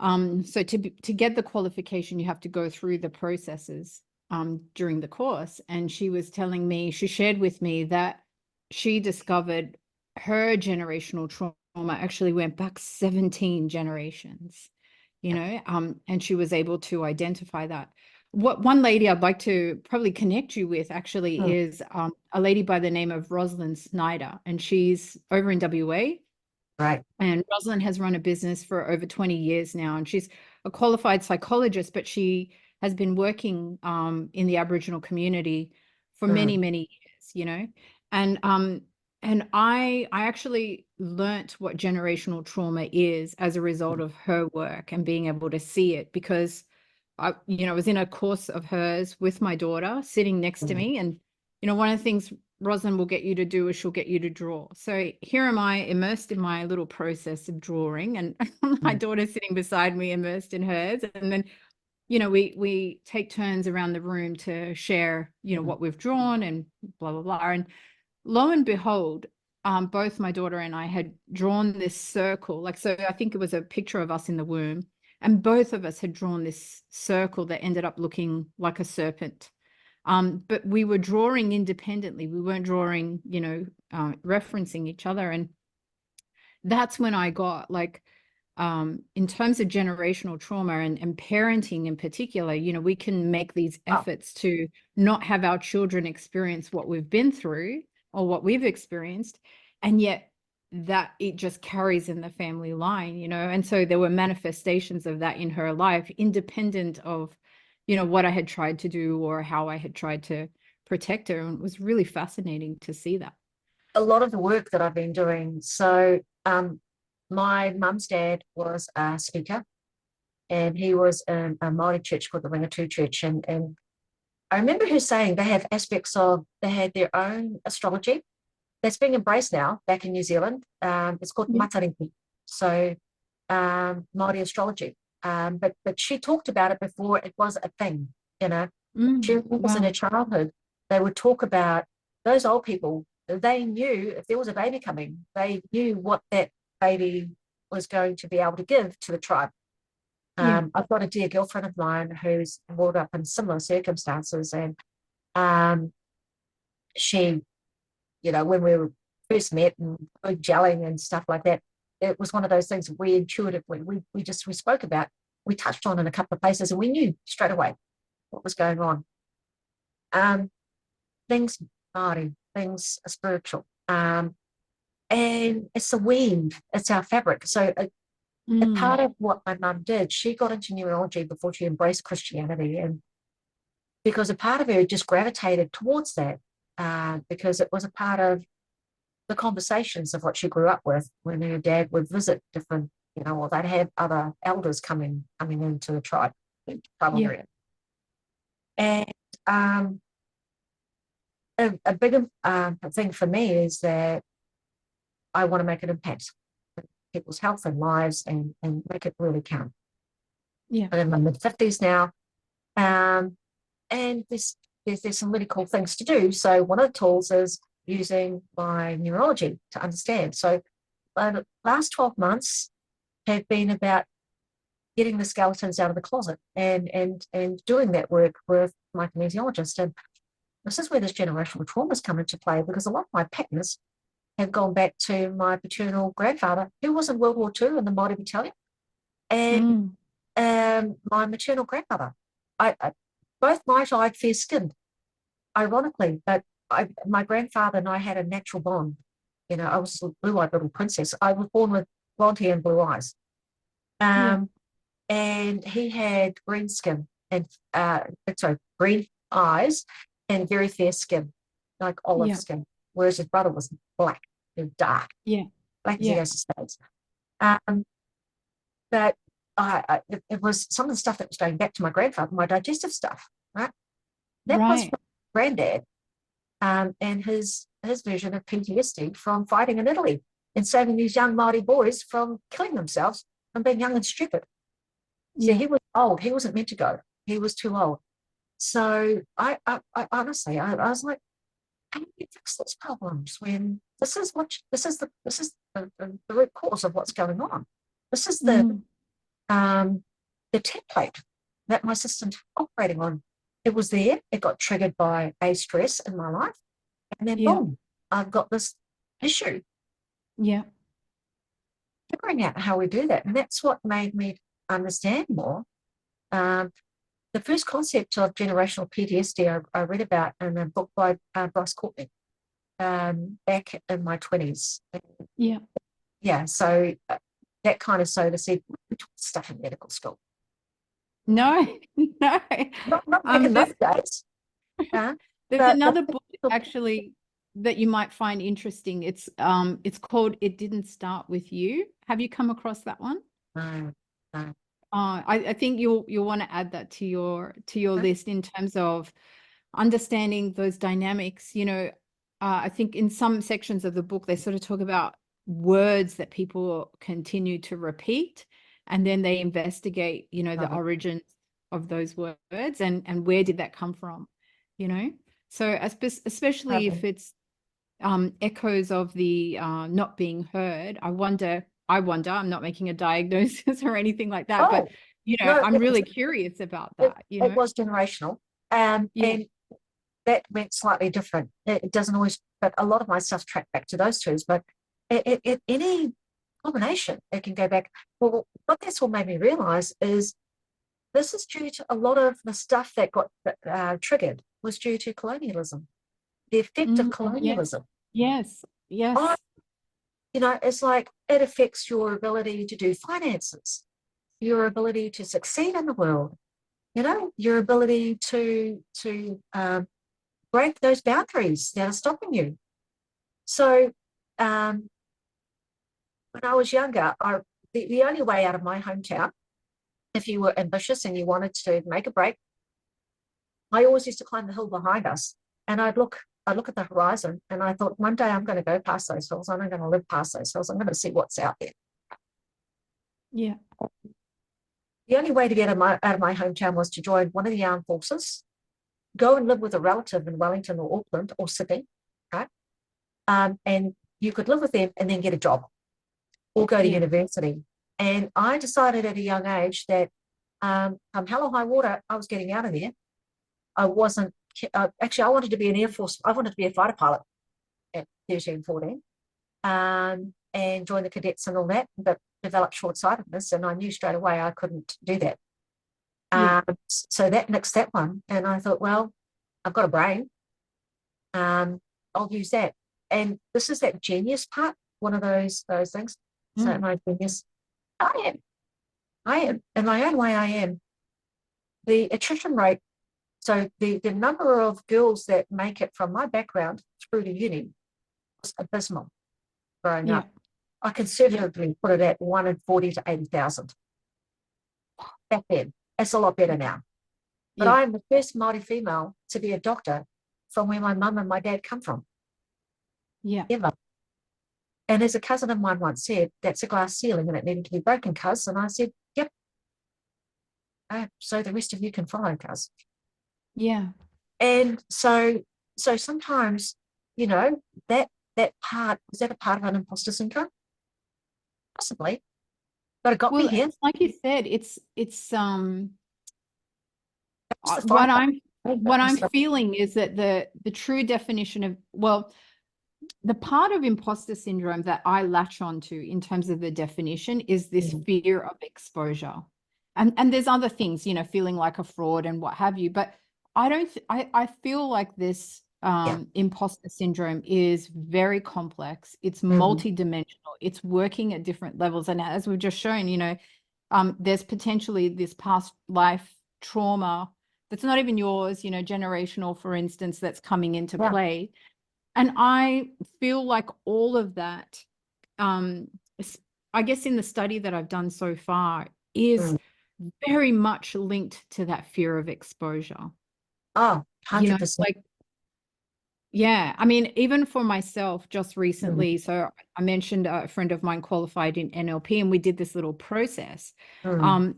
so to get the qualification, you have to go through the processes during the course. And she was telling me, she shared with me that she discovered her generational trauma actually went back 17 generations, and she was able to identify that. What one lady I'd like to probably connect you with actually is a lady by the name of Rosalind Snyder, and she's over in WA. Right. And Rosalind has run a business for over 20 years now, and she's a qualified psychologist, but she has been working in the Aboriginal community for many, many years, and I actually learnt what generational trauma is as a result of her work and being able to see it, because I was in a course of hers with my daughter sitting next to me, and one of the things Rosalind will get you to do is she'll get you to draw. So here am I immersed in my little process of drawing, and my daughter's sitting beside me immersed in hers. And then, we take turns around the room to share, what we've drawn and blah, blah, blah. And lo and behold, both my daughter and I had drawn this circle. So I think it was a picture of us in the womb, and both of us had drawn this circle that ended up looking like a serpent. But we were drawing independently. We weren't drawing, referencing each other. And that's when I got in terms of generational trauma and parenting in particular, we can make these efforts to not have our children experience what we've been through or what we've experienced. And yet that it just carries in the family line, and so there were manifestations of that in her life, independent of what I had tried to do or how I had tried to protect her. And it was really fascinating to see that. A lot of the work that I've been doing. So my mum's dad was a speaker, and he was in a Māori church called the Ringatu Church. And I remember her saying they have aspects of, they had their own astrology, that's being embraced now back in New Zealand. It's called matariki, so Māori astrology. But she talked about it before it was a thing. She remembers in her childhood, they would talk about those old people. They knew if there was a baby coming, they knew what that baby was going to be able to give to the tribe. I've got a dear girlfriend of mine who's brought up in similar circumstances, and she, when we were first met and we were gelling and stuff like that, it was one of those things we intuitively, we spoke about, we touched on in a couple of places, and we knew straight away what was going on. Things Māori, things spiritual. And it's a weave, it's our fabric. So a part of what my mum did, she got into numerology before she embraced Christianity, and because a part of her just gravitated towards that, because it was a part of the conversations of what she grew up with when her dad would visit different, or they'd have other elders coming into the tribe area. And a bigger thing for me is that I want to make an impact on people's health and lives and make it really count. I'm in my mid-50s now, and there's some really cool things to do. So one of the tools is using my neurology to understand. So the last 12 months have been about getting the skeletons out of the closet and doing that work with my kinesiologist. And this is where this generational traumas come into play, because a lot of my patterns have gone back to my paternal grandfather, who was in World War II in the Māori battalion, and my maternal grandmother. I both light-eyed, fair-skinned, ironically, but my grandfather and I had a natural bond. I was a blue-eyed little princess. I was born with blonde hair and blue eyes. And he had green skin and green eyes and very fair skin, like olive skin, whereas his brother was black and dark, black as the United States. But it was some of the stuff that was going back to my grandfather, my digestive stuff, right? That was from granddad, and his version of PTSD from fighting in Italy and saving these young Māori boys from killing themselves from being young and stupid. So he was old. He wasn't meant to go. He was too old. So I honestly, I was like, how do you fix these problems when this is the root cause of what's going on? This is the template that my system's operating on. It was there. It got triggered by a stress in my life, and then boom, I've got this issue. Figuring out how we do that, and that's what made me understand more. The first concept of generational PTSD I read about in a book by Bryce Courtney back in my 20s. So that kind of sowed the seed. We taught stuff in medical school. No. Not back in those days. There's another book actually that you might find interesting. It's called It Didn't Start With You. Have you come across that one? No. I think you'll want to add that to your list in terms of understanding those dynamics. I think in some sections of the book they sort of talk about words that people continue to repeat, and then they investigate, the origins of those words and where did that come from, So especially if it's echoes of the not being heard. I wonder, I'm not making a diagnosis or anything like that, but I'm really curious about that. It was generational, and that went slightly different. It doesn't always, but a lot of my stuff tracked back to those two. But any combination, it can go back. Well, what this all made me realize is this is due to a lot of the stuff that got triggered was due to colonialism, the effect of colonialism. Yes. It's like it affects your ability to do finances, your ability to succeed in the world, your ability to break those boundaries that are stopping you. So when I was younger, the only way out of my hometown, if you were ambitious and you wanted to make a break, I always used to climb the hill behind us, and I'd look I look at the horizon and I thought, one day I'm going to go past those hills. I'm going to live past those hills. I'm going to see what's out there. Yeah. The only way to get out of my hometown was to join one of the armed forces, go and live with a relative in Wellington or Auckland or Sydney, right? And you could live with them and then get a job or go to university. And I decided at a young age that come hell or high water, I was getting out of there. I wasn't, actually, I wanted to be an Air Force, I wanted to be a fighter pilot at 13, 14, and join the cadets and all that, but developed short-sightedness, and I knew straight away I couldn't do that. So that nixed that one. And I thought, well, I've got a brain. I'll use that. And this is that genius part, one of those things. So am I genius? I am. In my own way, I am. The attrition rate, so the number of girls that make it from my background through to uni was abysmal growing up. I conservatively put it at 1 in 40 to 80,000. Back then. It's a lot better now. But I am the first Māori female to be a doctor from where my mum and my dad come from. Ever. And as a cousin of mine once said, that's a glass ceiling and it needed to be broken, cuz. And I said, yep. So the rest of you can follow, cuz. And so sometimes, you know, that part, was that a part of an imposter syndrome? Possibly. But it got me here. Like you said, it's what I'm feeling is that the true definition of, well, the part of imposter syndrome that I latch onto in terms of the definition is this fear of exposure. And there's other things, you know, feeling like a fraud and what have you, but I feel like this imposter syndrome is very complex. It's multidimensional. It's working at different levels. And as we've just shown, you know, there's potentially this past life trauma that's not even yours, you know, generational, for instance, that's coming into play. And I feel like all of that, I guess in the study that I've done so far, is very much linked to that fear of exposure. Oh, 100%. You know, like, I mean, even for myself, just recently, so I mentioned a friend of mine qualified in NLP, and we did this little process. And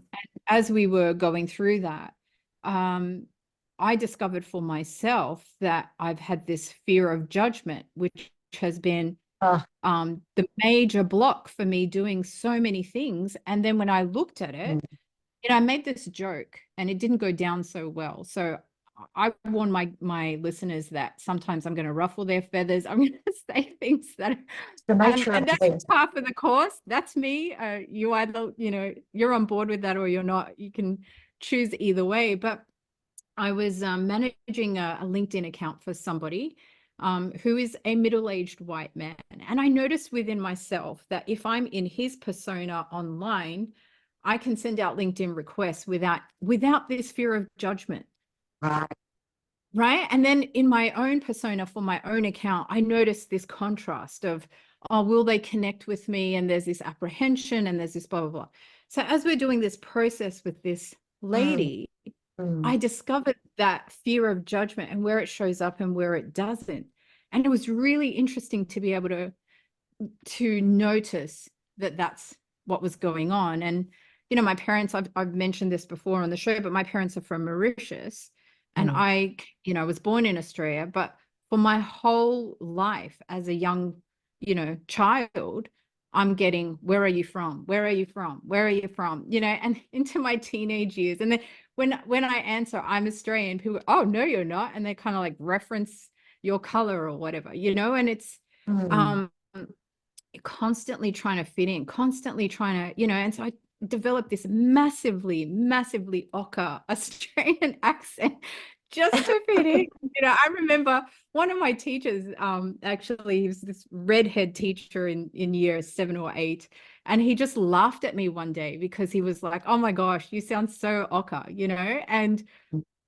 as we were going through that, I discovered for myself that I've had this fear of judgment, which has been the major block for me doing so many things. And then when I looked at it, you know, I made this joke and it didn't go down so well. So I warn my listeners that sometimes I'm going to ruffle their feathers. I'm going to say things that, and that's half of the course. That's me. You either, you know, you're on board with that or you're not. You can choose either way. But I was managing a LinkedIn account for somebody who is a middle-aged white man. And I noticed within myself that if I'm in his persona online, I can send out LinkedIn requests without this fear of judgment. Right. And then in my own persona for my own account, I noticed this contrast of, oh, will they connect with me? And there's this apprehension and there's this blah, blah, blah. So as we're doing this process with this lady, I discovered that fear of judgment and where it shows up and where it doesn't. And it was really interesting to be able to notice that that's what was going on. And, you know, my parents, I've mentioned this before on the show, but my parents are from Mauritius. And I, you know, was born in Australia, but for my whole life as a young, you know, child, I'm getting, where are you from? Where are you from? Where are you from? You know, and into my teenage years. And then when I answer, I'm Australian, people, oh, no, you're not. And they kind of like reference your color or whatever, you know, and it's constantly trying to fit in, constantly trying to, you know, and so I developed this massively ochre Australian accent just to fit in. You know, I remember one of my teachers, actually, he was this redhead teacher in year 7 or 8, and he just laughed at me one day because he was like, oh my gosh, you sound so ochre, you know, and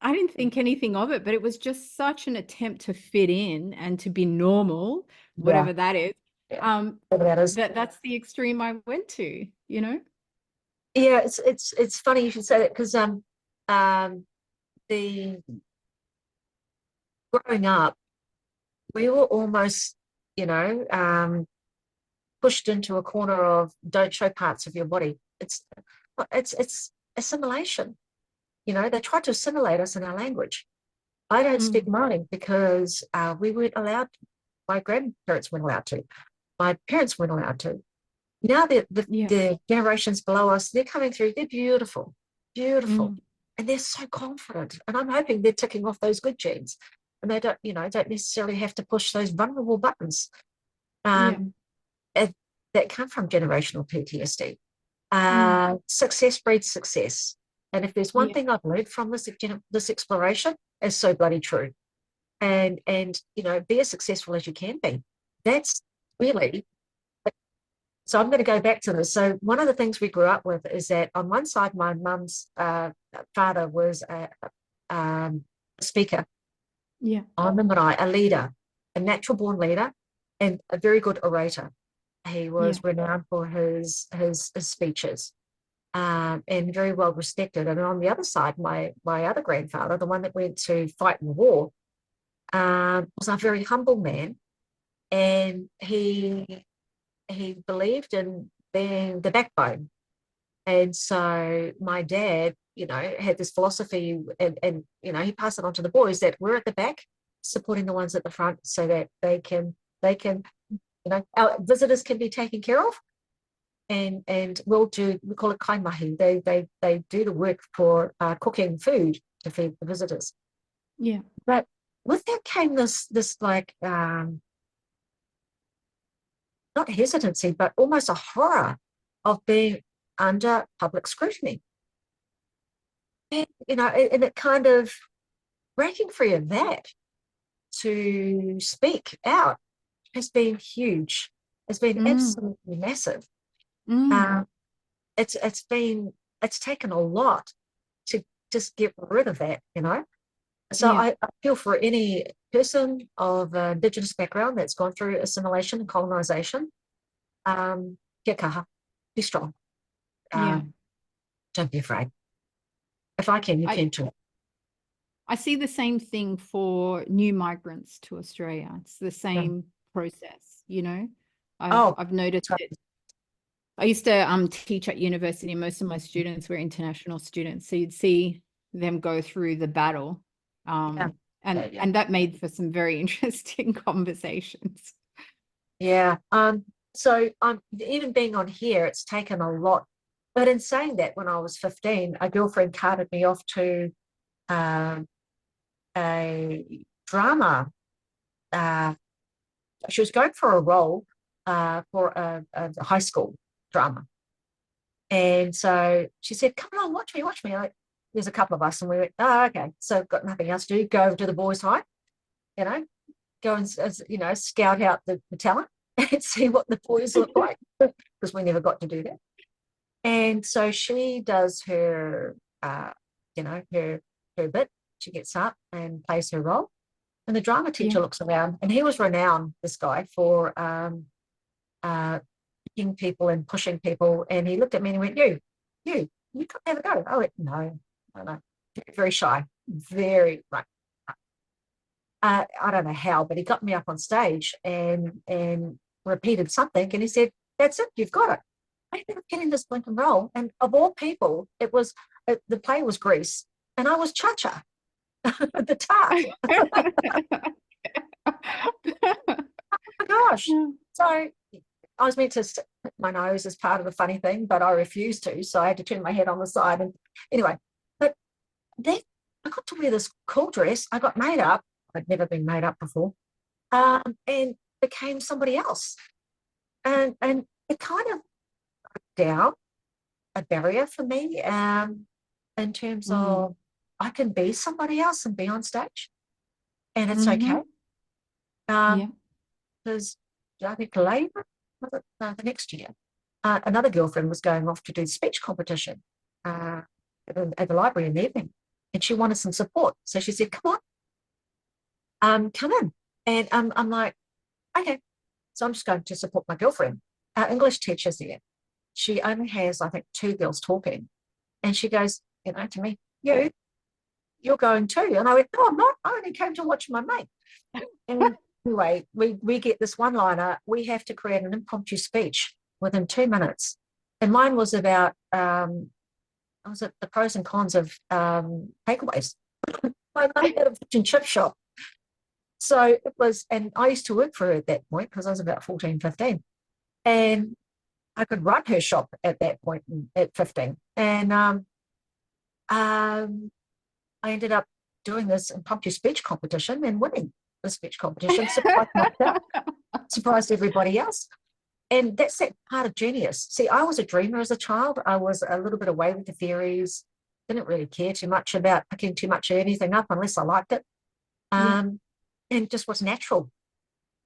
I didn't think anything of it, but it was just such an attempt to fit in and to be normal, whatever that is. That's the extreme I went to, you know. Yeah, it's funny you should say that, because the growing up, we were almost, pushed into a corner of don't show parts of your body. It's assimilation. They tried to assimilate us in our language. I don't speak Māori because we weren't allowed. My grandparents weren't allowed to. My parents weren't allowed to. Now the generations below us, they're coming through. They're beautiful, beautiful, and they're so confident. And I'm hoping they're ticking off those good genes, and they don't necessarily have to push those vulnerable buttons that come from generational PTSD. Success breeds success. And if there's one thing I've learned from this exploration, it's so bloody true. And be as successful as you can be. That's really. So I'm going to go back to this. So one of the things we grew up with is that on one side, my mum's father was a speaker. Yeah. On the marae, a leader, a natural born leader, and a very good orator. He was renowned for his speeches. And very well respected. And on the other side, my other grandfather, the one that went to fight in the war, was a very humble man, and he believed in being the backbone. And so my dad, had this philosophy, and he passed it on to the boys that we're at the back, supporting the ones at the front, so that they can our visitors can be taken care of. And we call it kaimahi. They do the work for cooking food to feed the visitors. Yeah. But with that came this like not hesitancy, but almost a horror of being under public scrutiny. And and it kind of breaking free of that to speak out has been huge. It's been absolutely massive. It's taken a lot to just get rid of that, So I feel for any person of Indigenous background that's gone through assimilation and colonization. Kia kaha, be strong. Don't be afraid. If I can, you can too. I see the same thing for new migrants to Australia. It's the same process, I've noticed it. I used to teach at university, and most of my students were international students. So you'd see them go through the battle. And that made for some very interesting conversations. Yeah. So even being on here, it's taken a lot. But in saying that, when I was 15, a girlfriend carted me off to a drama. She was going for a role for a high school drama. And so she said, come along, watch me. Like, there's a couple of us, and we went, oh, okay. So got nothing else to do. Go over to the boys' high, go and, scout out the talent and see what the boys look like, because we never got to do that. And so she does her, her bit. She gets up and plays her role. And the drama teacher looks around, and he was renowned, this guy, for picking people and pushing people. And he looked at me and he went, you can't have a go. I went, no. Very shy, very right. I don't know how, but he got me up on stage and repeated something, and he said, that's it, you've got it. I ended up getting this blinking role, and of all people, the play was Grease, and I was Cha-Cha, the tart. Oh my gosh. So I was meant to stick my nose as part of the funny thing, but I refused to, so I had to turn my head on the side. And anyway, but then I got to wear this cool dress. I got made up. I'd never been made up before, and became somebody else. And it kind of broke down a barrier for me, in terms of I can be somebody else and be on stage, and it's okay. Because I think later, the next year, another girlfriend was going off to do the speech competition at the library in the evening, and she wanted some support. So she said, come on, come in. And I'm like, okay. So I'm just going to support my girlfriend. Our English teacher's there. She only has, I think, 2 girls talking. And she goes, to me, you're going too. And I went, no, I'm not. I only came to watch my mate. And anyway, we get this one-liner. We have to create an impromptu speech within 2 minutes. And mine was about, was it the pros and cons of takeaways? My mum had a fish and chip shop. So it was, and I used to work for her at that point because I was about 14, 15. And I could run her shop at that point at 15. And I ended up doing this impromptu speech competition and winning the speech competition. Surprised myself, surprised everybody else. And that's that part of genius. See, I was a dreamer as a child. I was a little bit away with the fairies, didn't really care too much about picking too much of anything up unless I liked it. And just was natural.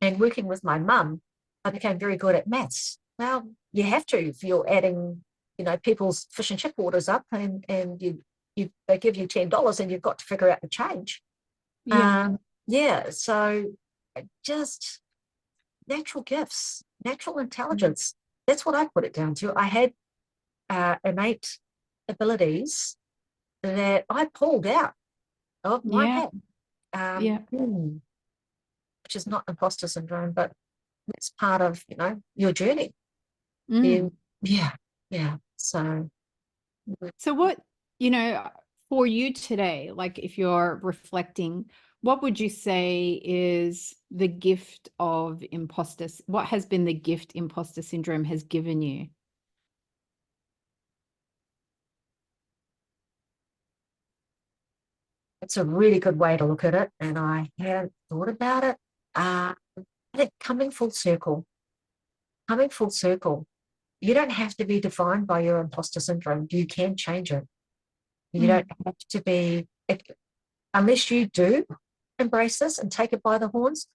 And working with my mum, I became very good at maths. Well, you have to if you're adding, people's fish and chip orders up, and they give you $10 and you've got to figure out the change. So just natural gifts, natural intelligence. That's what I put it down to. I had innate abilities that I pulled out of my head. Which is not imposter syndrome, but it's part of, your journey. So what, for you today, like if you're reflecting, what would you say is the gift of imposter? What has been the gift imposter syndrome has given you? It's a really good way to look at it, and I hadn't thought about it. I think coming full circle, you don't have to be defined by your imposter syndrome. You can change it. You don't have to be, unless you do embrace this and take it by the horns,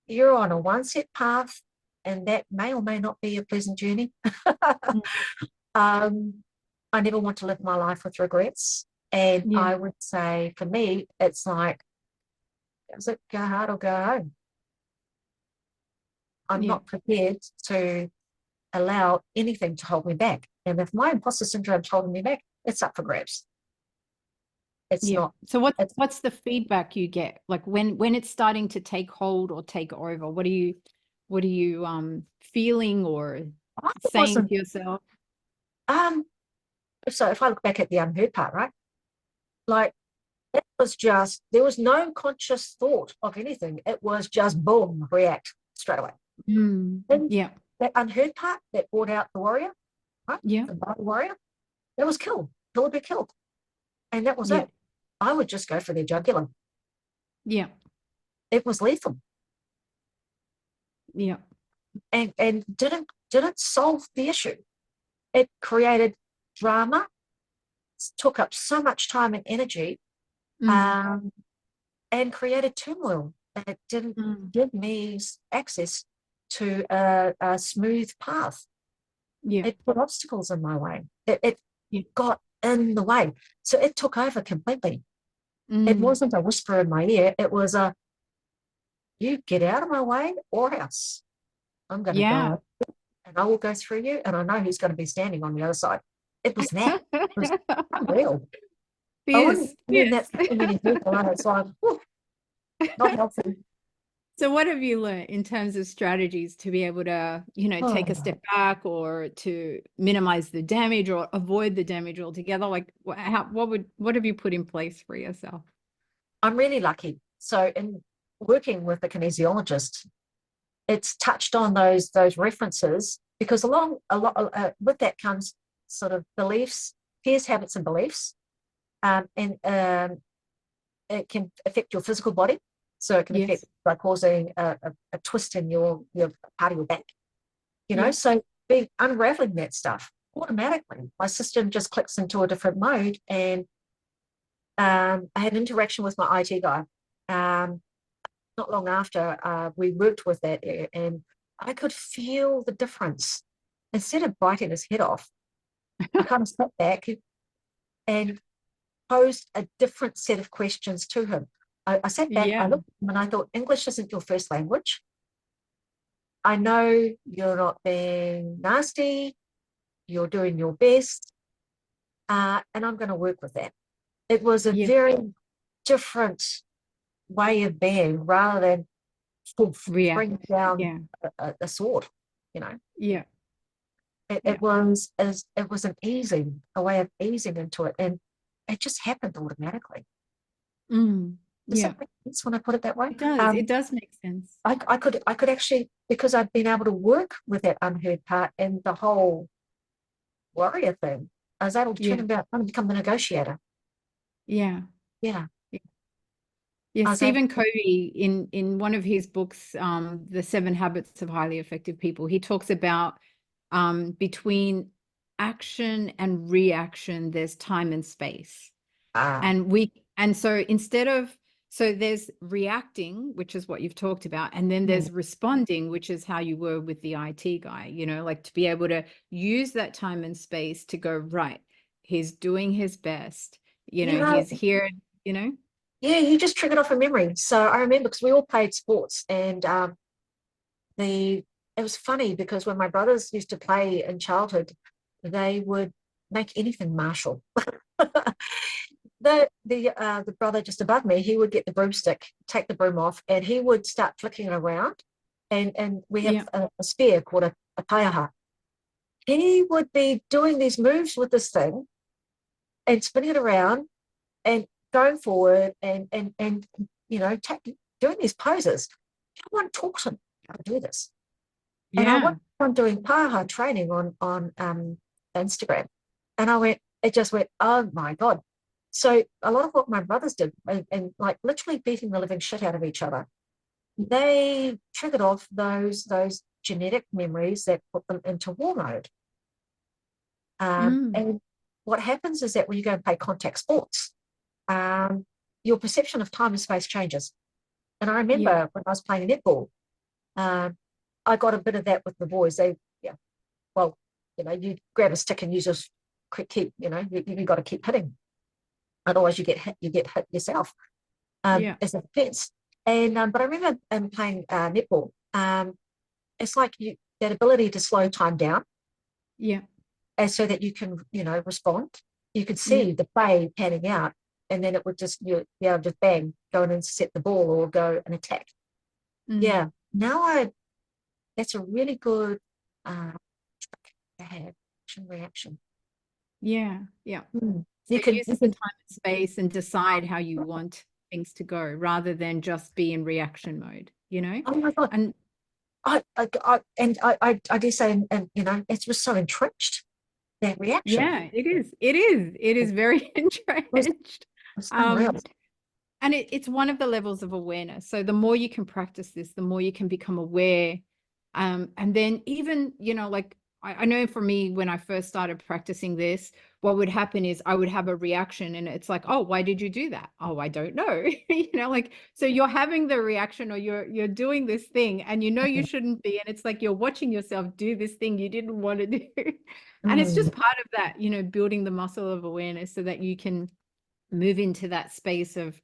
you're on a one set path, and that may or may not be a pleasant journey. I never want to live my life with regrets. And I would say for me, it's like, does it go hard or go home? I'm not prepared to allow anything to hold me back. And if my imposter syndrome is holding me back, it's up for grabs. It's not. So what's the feedback you get? Like when it's starting to take hold or take over, what are you feeling or saying to yourself? So if I look back at the unheard part, right? Like it was just, there was no conscious thought of anything. It was just boom, react straight away. That unheard part that brought out the warrior, right? The warrior, that was kill or be killed. And that was it. I would just go for their jugular. It was lethal. And didn't solve the issue. It created drama, took up so much time and energy, and created turmoil. It didn't give me access to a smooth path. It put obstacles in my way. It got in the way. So it took over completely. It wasn't a whisper in my ear. It was a, you get out of my way or else I'm going to go and I will go through you, and I know who's going to be standing on the other side. It was that. It was unreal. I wouldn't mean that for many people, and it's like, not helpful. So what have you learned in terms of strategies to be able to, take a step back or to minimize the damage or avoid the damage altogether? Like what have you put in place for yourself? I'm really lucky. So in working with a kinesiologist, it's touched on those references, because with that comes sort of beliefs, fears, habits, and beliefs, and it can affect your physical body. So it can affect by causing a twist in your part of your back. So unraveling that stuff automatically, my system just clicks into a different mode. And I had an interaction with my IT guy not long after we worked with that, and I could feel the difference. Instead of biting his head off, I kind of stepped back and posed a different set of questions to him. I sat back, I looked at him, and I thought, English isn't your first language. I know you're not being nasty. You're doing your best. And I'm going to work with that. It was a very different way of being, rather than bring down Yeah. a sword, you know. Yeah. It, Yeah. it was as it was a way of easing into it, and it just happened automatically. Does Yeah. that make sense when I put it that way? It does. It does make sense. I could actually, because I've been able to work with that unheard part and the whole warrior thing, I was able to turn Yeah. about and become the negotiator. Yeah. Yeah. Yeah, I was able, Stephen Covey in one of his books, The 7 Habits of Highly Effective People, he talks about between action and reaction, there's time and space. ah, And so instead of, so there's reacting, which is what you've talked about, and then mm, there's responding, which is how you were with the IT guy, like to be able to use that time and space to go, right, he's doing his best, you know, he's here, you know? yeah, you just triggered off a memory. So I remember because we all played sports, and the it was funny because when my brothers used to play in childhood, they would make anything martial. The brother just above me, he would get the broomstick, take the broom off, and he would start flicking it around. And we have Yeah. a spear called a taiaha. He would be doing these moves with this thing and spinning it around and going forward and doing these poses. No one taught him how to do this. And I Yeah. went on doing paha training on Instagram, and it just went, oh my god. So a lot of what my brothers did, and like literally beating the living shit out of each other, they triggered off those genetic memories that put them into war mode. Mm. And what happens is that when you go and play contact sports, your perception of time and space changes. And I Yeah. remember when I was playing netball, um, I got a bit of that with the boys. Yeah, well, you grab a stick and use your keep, you got to keep hitting. Otherwise, you get hit yourself Yeah. as a defense. And but I remember playing netball. It's like that ability to slow time down, Yeah. and so that you can respond. You could Yeah. see the play panning out, and then it would just you be able to bang, go and intercept the ball or go and attack. Mm. Yeah. Now that's a really good trick to have, action reaction. Yeah. Yeah. Mm. So You can use the time and space and decide how you want things to go rather than just be in reaction mode, oh my god. And I dare say, and it's just so entrenched, that reaction. yeah, it is. It is. It is very was, entrenched. was unreal. Um, and it's one of the levels of awareness. So the more you can practice this, the more you can become aware. And then even, like I know for me, when I first started practicing this, what would happen is I would have a reaction and it's like, oh, why did you do that? Oh, I don't know. Like, so you're having the reaction or you're doing this thing and you shouldn't be. And it's like you're watching yourself do this thing you didn't want to do. And it's Mm, just part of that, building the muscle of awareness so that you can move into that space of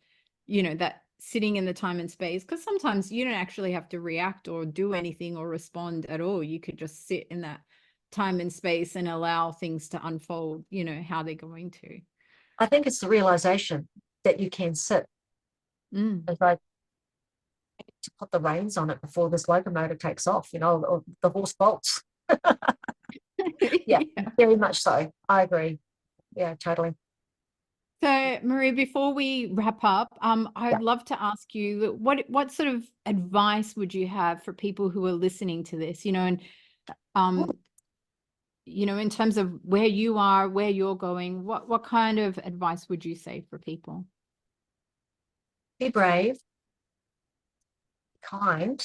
that sitting in the time and space, because sometimes you don't actually have to react or do anything or respond at all. You could just sit in that time and space and allow things to unfold how they're going to. I think it's the realization that you can sit. Mm. It's like to put the reins on it before this locomotive takes off, or the horse bolts. Yeah, Yeah. very much so. I agree. Yeah, totally. So Marie, before we wrap up, Yeah. I'd love to ask you what sort of advice would you have for people who are listening to this, and um in terms of where you are, where you're going, what kind of advice would you say for people? Be brave, kind,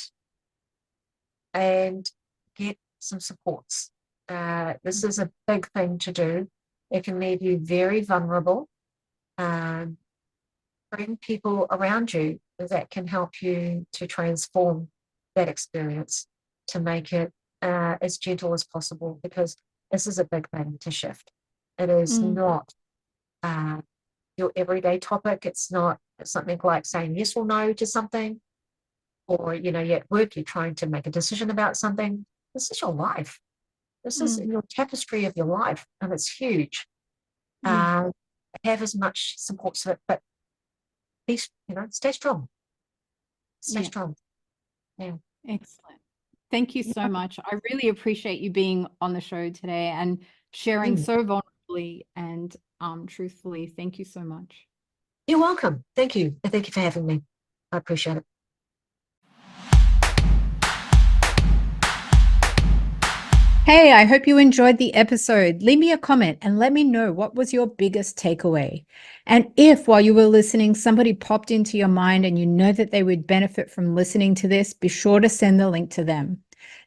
and get some supports. This is a big thing to do. It can leave you very vulnerable. Um, Bring people around you that can help you to transform that experience, to make it as gentle as possible, because this is a big thing to shift. It is Mm, not your everyday topic. It's something like saying yes or no to something, or you're at work, you're trying to make a decision about something. This is your life. This is mm, your tapestry of your life, and it's huge. yeah, Have as much support to it, but stay strong. Stay yeah, strong. Yeah. Excellent. Thank you so much. I really appreciate you being on the show today and sharing so vulnerably and truthfully. Thank you so much. You're welcome. Thank you. And thank you for having me. I appreciate it. Hey, I hope you enjoyed the episode. Leave me a comment and let me know what was your biggest takeaway. And if while you were listening, somebody popped into your mind and you know that they would benefit from listening to this, be sure to send the link to them.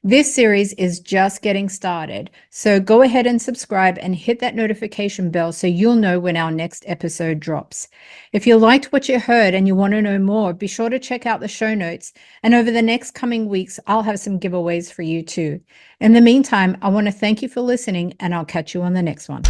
This series is just getting started, so go ahead and subscribe and hit that notification bell so you'll know when our next episode drops. If you liked what you heard and you want to know more, be sure to check out the show notes. And over the next coming weeks, I'll have some giveaways for you too. In the meantime, I want to thank you for listening, and I'll catch you on the next one.